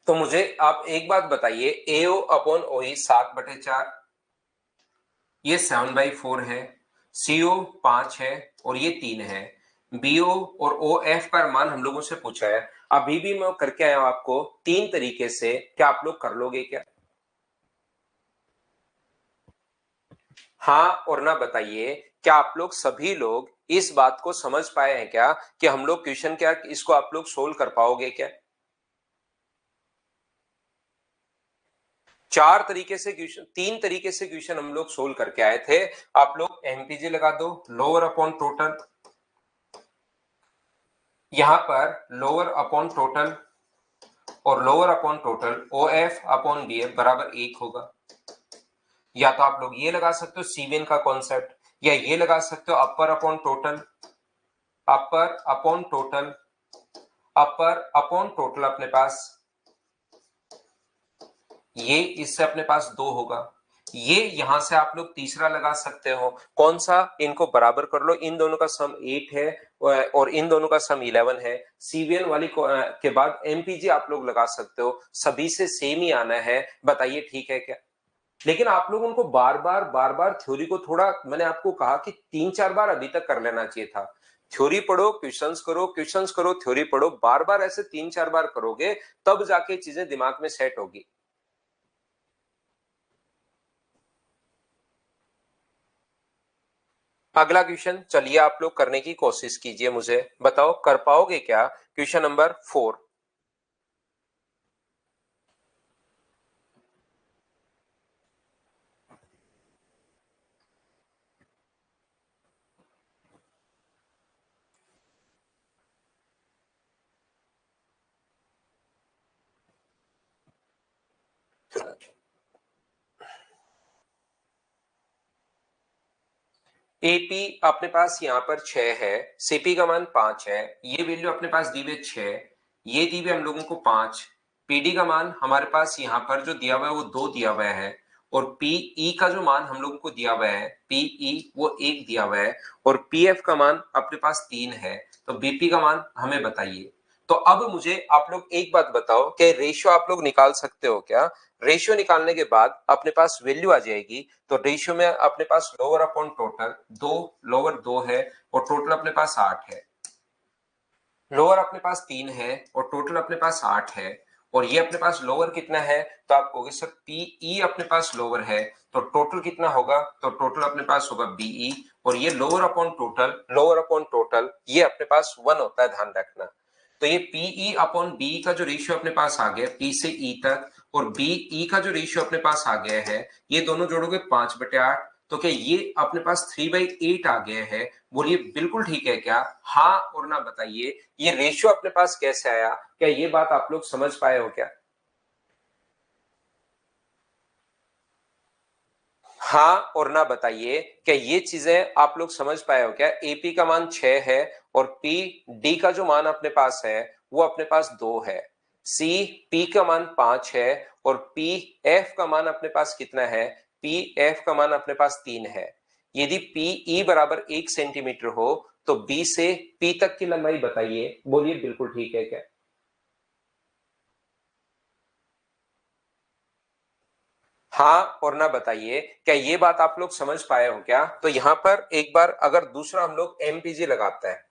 तो मुझे आप एक बात बताइए, एओ अपॉन ओई 7/4, ये 7/4 है, सीओ 5 है और ये 3 है। बीओ और ओ एफ का मान हम लोगों से पूछा है। अभी भी मैं करके आया हूं आपको 3 तरीके से, क्या आप लोग कर लोगे क्या? हाँ और ना बताइए, क्या आप लोग सभी लोग इस बात को समझ पाए हैं क्या कि हम लोग क्वेश्चन क्या इसको आप लोग सोल्व कर पाओगे क्या? चार तरीके से क्वेश्चन, तीन तरीके से क्वेश्चन हम लोग सोल्व करके आए थे। आप लोग एमपीजी लगा दो, लोअर अपॉन टोटल, यहां पर लोअर अपॉन टोटल और lower upon total O F upon B F बराबर 1 होगा। या तो आप लोग ये लगा सकते हो सीवेन का कॉन्सेप्ट, या ये लगा सकते हो अपर अपॉन टोटल, अपर अपॉन टोटल, अपर अपॉन टोटल अपने पास, ये इससे अपने पास 2 होगा। ये यहां से आप लोग तीसरा लगा सकते हो, कौन सा, इनको बराबर कर लो, इन दोनों का सम 8 है और इन दोनों का सम 11 है। सीवीएन वाली के बाद एमपीजी आप लोग लगा सकते हो, सभी से सेम ही आना है, बताइए ठीक है क्या। लेकिन आप लोग उनको बार बार थ्योरी को थोड़ा, मैंने आपको कहा कि 3-4 बार अभी तक कर लेना चाहिए था। थ्योरी पढ़ो, क्वेश्चंस करो, क्वेश्चंस करो, थ्योरी पढ़ो, बार बार ऐसे 3-4 बार करोगे तब जाके चीजें दिमाग में सेट होगी। अगला क्वेश्चन, चलिए आप लोग करने की कोशिश कीजिए, मुझे बताओ कर पाओगे क्या। Question number 4। एपी अपने पास यहाँ पर 6 है, सीपी का मान 5 है, ये वैल्यू अपने पास दी हुई 6, ये दी हुई हम लोगों को 5, पीडी का मान हमारे पास यहाँ पर जो दिया हुआ है वो 2 दिया हुआ है, और पीई का जो मान हम लोगों को दिया हुआ है, पीई वो 1 दिया हुआ है, और पीएफ का मान अपने पास 3 है। तो बीपी का मान हमें बताइए। तो अब मुझे आप लोग एक बात बताओ कि रेशियो आप लोग निकाल सकते हो क्या। रेशियो निकालने के बाद अपने पास वैल्यू आ जाएगी। तो रेशियो में अपने पास लोअर अपॉन टोटल 2, लोअर 2 है और टोटल अपने पास 8 है, लोअर अपने पास 3 है और टोटल अपने पास 8 है, और ये अपने पास लोअर कितना है, तो आप कहोगे सर पीई अपने पास लोअर है, तो टोटल कितना होगा, तो टोटल अपने पास होगा बीई, और ये lower upon total, lower upon total ये अपने पास 1 होता है, ध्यान रखना। तो ये पीई अपॉन बी का जो रेशियो अपने पास आ गया, पी से ई तक, और बीई का जो रेशियो अपने पास आ गया है, ये दोनों जोड़ोगे 5/8, तो क्या ये अपने पास 3/8 आ गया है। बोलिए बिल्कुल ठीक है क्या, हाँ और ना बताइए। ये रेशियो अपने पास कैसे आया, क्या ये बात आप लोग समझ पाए हो क्या। हाँ और ना बताइए, क्या ये चीजें आप लोग समझ पाए हो क्या। एपी का मान 6 है और पी डी का जो मान अपने पास है वो अपने पास 2 है, सी पी का मान 5 है, और पी एफ का मान अपने पास कितना है, पी एफ का मान अपने पास 3 है। यदि पी ई बराबर 1 सेंटीमीटर हो तो बी से पी तक की लंबाई बताइए। बोलिए बिल्कुल ठीक है क्या। हाँ और ना बताइए, क्या ये बात आप लोग समझ पाए हो क्या। तो यहां पर एक बार अगर दूसरा हम लोग एमपीजी लगाते हैं,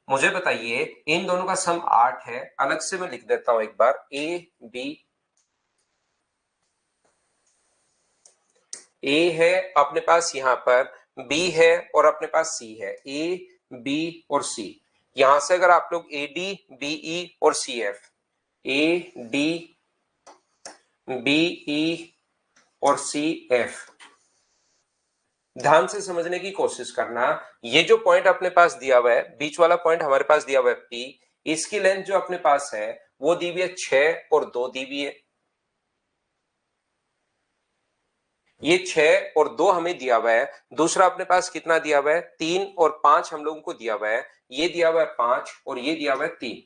मुझे बताइए इन दोनों का सम 8 है, अलग से मैं लिख देता हूं एक बार, ए है अपने पास यहां पर, बी है और अपने पास सी है, ए बी और सी। यहां से अगर आप लोग ए डी बीई और C F, A D B E और सी एफ, ध्यान से समझने की कोशिश करना। ये जो पॉइंट अपने पास दिया हुआ है, बीच वाला पॉइंट हमारे पास दिया हुआ है पी, इसकी लेंथ जो अपने पास है वो दी हुई है 6 और 2 दी हुई है। ये 6 और 2 हमें दिया हुआ है। दूसरा अपने पास कितना दिया हुआ है, 3 और 5 हम लोगों को दिया हुआ है। ये दिया हुआ है 5 और ये दिया हुआ है 3।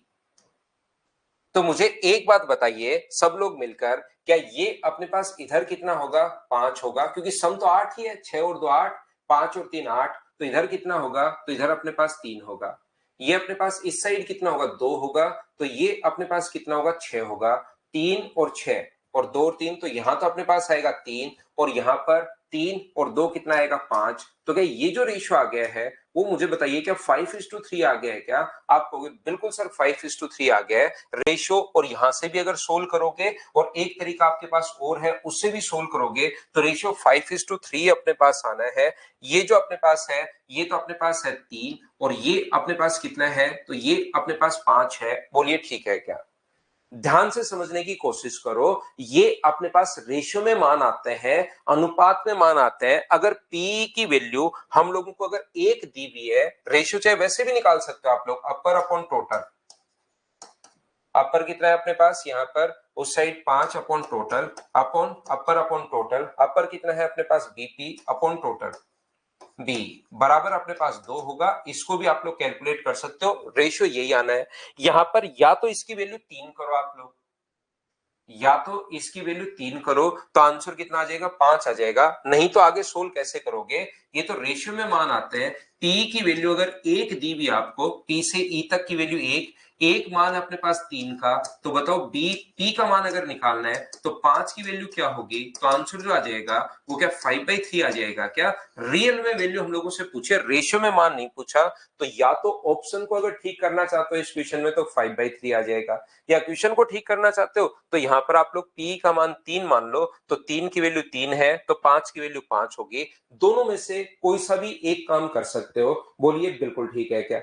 तो मुझे एक बात बताइए सब लोग मिलकर, क्या ये अपने पास इधर कितना होगा, 5 होगा, क्योंकि सम तो 8 ही है, 6 और 2 8, 5 और 3 8, तो इधर कितना होगा, तो इधर अपने पास 3 होगा। ये अपने पास इस साइड कितना होगा, 2 होगा, तो ये अपने पास कितना होगा, 6 होगा। 3 और 6 और 2 और 3, तो यहां तो अपने पास आएगा 3, और यहां पर 3 और 2 कितना आएगा, 5। तो क्या ये जो रेशियो आ गया है वो मुझे बताइए क्या 5:3 आ गया है क्या। आप कहोगे बिल्कुल सर 5:3 आ गया है रेशियो, और यहां से भी अगर सोल्व करोगे और एक तरीका आपके पास और है उससे भी सोल्व करोगे तो रेशियो 5:3 अपने पास आना है। ये जो अपने पास है ये तो अपने पास है 3, और ये अपने पास कितना है, तो ये अपने पास 5 है। बोलिए ठीक है क्या। ध्यान से समझने की कोशिश करो। ये अपने पास रेशियो में मान आते हैं, अनुपात में मान आते हैं। अगर पी की वैल्यू हम लोगों को अगर 1 दी हुई है, रेशियो चाहे वैसे भी निकाल सकते हो आप लोग, अपर अपॉन टोटल। अपर कितना है अपने पास यहाँ पर, उस साइड 5 अपॉन टोटल अपॉन अपर अपॉन टोटल। अपर कितना है अपने पास, बीपी अपॉन टोटल बी बराबर अपने पास 2 होगा। इसको भी आप लोग कैलकुलेट कर सकते हो, रेशियो यही आना है। यहां पर या तो इसकी वैल्यू 3 करो आप लोग, या तो इसकी वैल्यू 3 करो तो आंसर कितना आ जाएगा, 5 आ जाएगा। नहीं तो आगे सोल्व कैसे करोगे, ये तो रेशियो में मान आते हैं। टी की वैल्यू अगर 1 दी भी आपको, टी से ई तक की वैल्यू 1, एक मान अपने पास 3 का, तो बताओ बी पी का मान अगर निकालना है तो 5 की वैल्यू क्या होगी, तो आंसर जो आ जाएगा वो क्या 5/3 आ जाएगा। क्या रियल में वैल्यू हम लोगों से पूछे, रेशियो में मान नहीं पूछा। तो या तो ऑप्शन को अगर ठीक करना चाहते हो इस क्वेश्चन में तो 5/3 आ जाएगा, या क्वेश्चन को ठीक करना चाहते हो तो यहां पर आप लोग p का मान 3 मान लो, तो 3 की वैल्यू 3 है तो 5 की वैल्यू 5 होगी। दोनों में से कोई सा भी एक काम कर सकते हो, बोलिए बिल्कुल ठीक है क्या।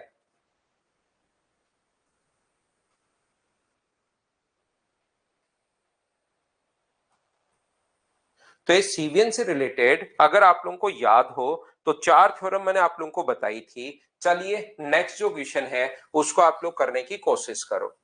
तो इस सीवियन से रिलेटेड अगर आप लोगों को याद हो तो 4 थ्योरम मैंने आप लोगों को बताई थी। चलिए नेक्स्ट जो क्वेश्चन है उसको आप लोग करने की कोशिश करो।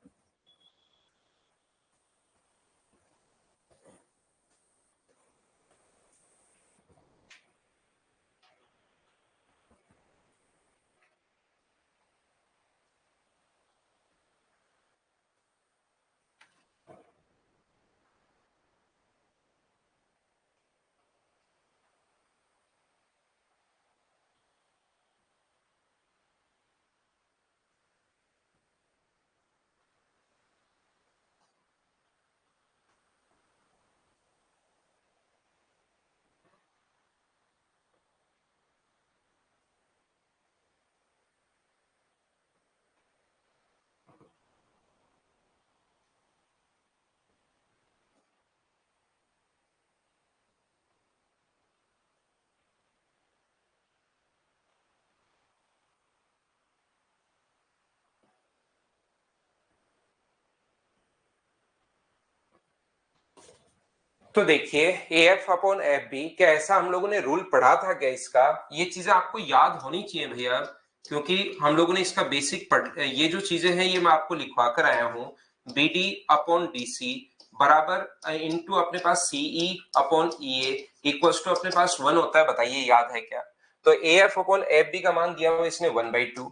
तो देखिए A F upon F B, क्या ऐसा हम लोगों ने रूल पढ़ा था क्या इसका, ये चीजें आपको याद होनी चाहिए भैया, क्योंकि हम लोगों ने इसका बेसिक पढ़, ये जो चीजें हैं ये मैं आपको लिखवा कर आया हूं। B D upon D C बराबर इनटू अपने पास CE upon E A equal to अपने पास 1 होता है। बताइए याद है क्या। तो A F upon F B का मान दिया हुआ इसने 1/2,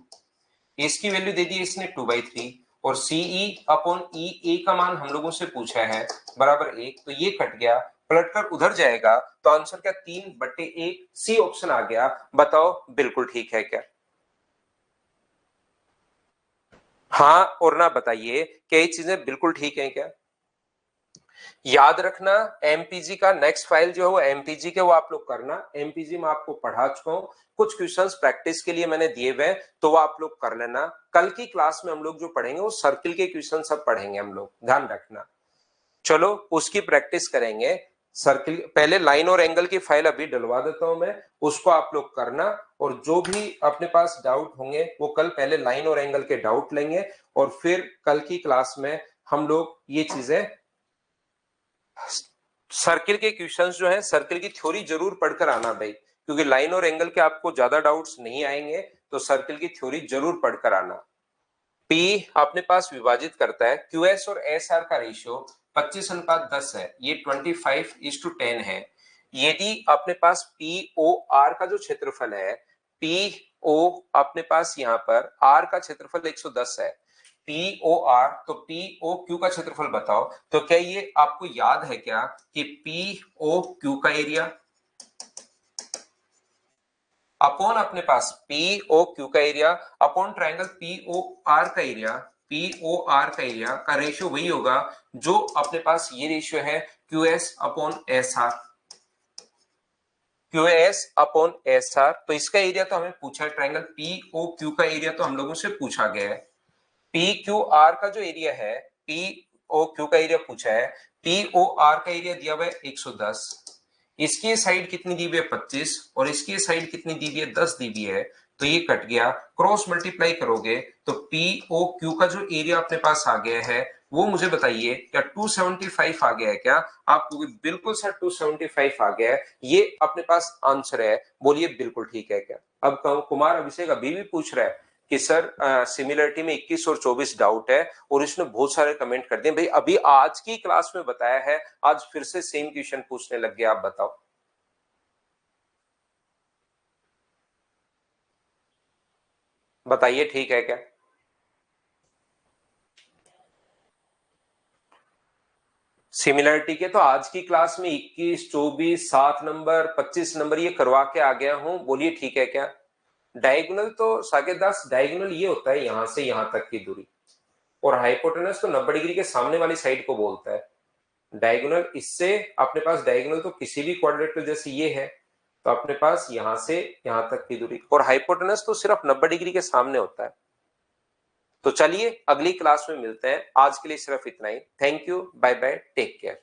इसकी वैल्यू दे दी इसने 2/3, और सीई अपॉन ई ए का मान हम लोगों से पूछा है बराबर 1, तो ये कट गया, पलट कर उधर जाएगा तो आंसर क्या 3/1, सी ऑप्शन आ गया। बताओ बिल्कुल ठीक है क्या। हाँ और ना बताइए क्या ये चीजें बिल्कुल ठीक है क्या। याद रखना एमपीजी का नेक्स्ट फाइल जो है वो एमपीजी के, वो आप लोग करना। एमपीजी में आपको पढ़ा चुका हूं, कुछ क्वेश्चंस प्रैक्टिस के लिए मैंने दिए हुए, तो वो आप लोग कर लेना। कल की क्लास में हम लोग जो पढ़ेंगे वो सर्किल के क्वेश्चन सब पढ़ेंगे हम लोग, ध्यान रखना। चलो उसकी प्रैक्टिस करेंगे। सर्किल पहले लाइन और एंगल की फाइल अभी डलवा देता हूं मैं, उसको आप लोग करना। और जो भी अपने पास डाउट होंगे वो कल पहले लाइन और एंगल के डाउट लेंगे, और फिर कल की क्लास में हम लोग ये चीजें, सर्किल के क्वेश्चंस जो है सर्किल की थ्योरी जरूर पढ़कर आना भाई, क्योंकि लाइन और एंगल के आपको ज्यादा डाउट्स नहीं आएंगे, तो सर्किल की थ्योरी जरूर पढ़कर आना। P अपने पास विभाजित करता है QS और SR का रेशियो 25:10 है, ये 25:10 है। यदि अपने पास POR का जो क्षेत्रफल है, PO अपने पास यहाँ पर R का क्षेत्रफल 110 है, POR तो POQ का क्षेत्रफल बताओ। तो क्या ये आपको याद है क्या कि POQ का एरिया अपॉन अपने पास POQ का एरिया अपॉन ट्रायंगल POR का एरिया, POR का एरिया का रेशियो वही होगा जो अपने पास ये रेशियो है QS upon SR, QS upon SR। तो इसका एरिया तो हमें पूछा है, ट्रायंगल POQ का एरिया तो हम लोगों से पूछा गया है। PQR का जो एरिया है, POQ का एरिया पूछा है, POR का एरिया दिया हुआ है 110, इसकी साइड कितनी दी हुई है 25, और इसकी साइड कितनी दी हुई है 10 दी हुई है, तो ये कट गया। क्रॉस मल्टीप्लाई करोगे तो POQ का जो एरिया अपने पास आ गया है वो मुझे बताइए क्या 275 आ गया है क्या? आप बिल्कुल सर 275 आ गया है, ये अपने पास आंसर है, बोलिए बिल्कुल ठीक है क्या? अब कुमार अभिषेक अभी भी पूछ रहा है कि सर सिमिलरिटी में 21 और 24 डाउट है, और इसने बहुत सारे कमेंट कर दिए। भाई अभी आज की क्लास में बताया है, आज फिर से सेम क्वेश्चन पूछने लग गया, आप बताओ। बताइए ठीक है क्या? सिमिलरिटी के तो आज की क्लास में 21, 24, 7 नंबर, 25 नंबर ये करवा के आ गया हूं, बोलिए ठीक है क्या? डायगोनल तो साकेत दास, डायगोनल ये होता है यहां से यहां तक की दूरी, और हाइपोटेनस तो 90 डिग्री के सामने वाली साइड को बोलता है। डायगोनल इससे अपने पास डायगोनल तो किसी भी क्वाड्रेटर जैसे ये है, तो अपने पास यहां से यहां तक की दूरी, और हाइपोटेनस तो सिर्फ 90 डिग्री के सामने होता है। तो चलिए अगली क्लास में मिलते हैं, आज के लिए सिर्फ इतना ही। Thank you, bye bye, take care.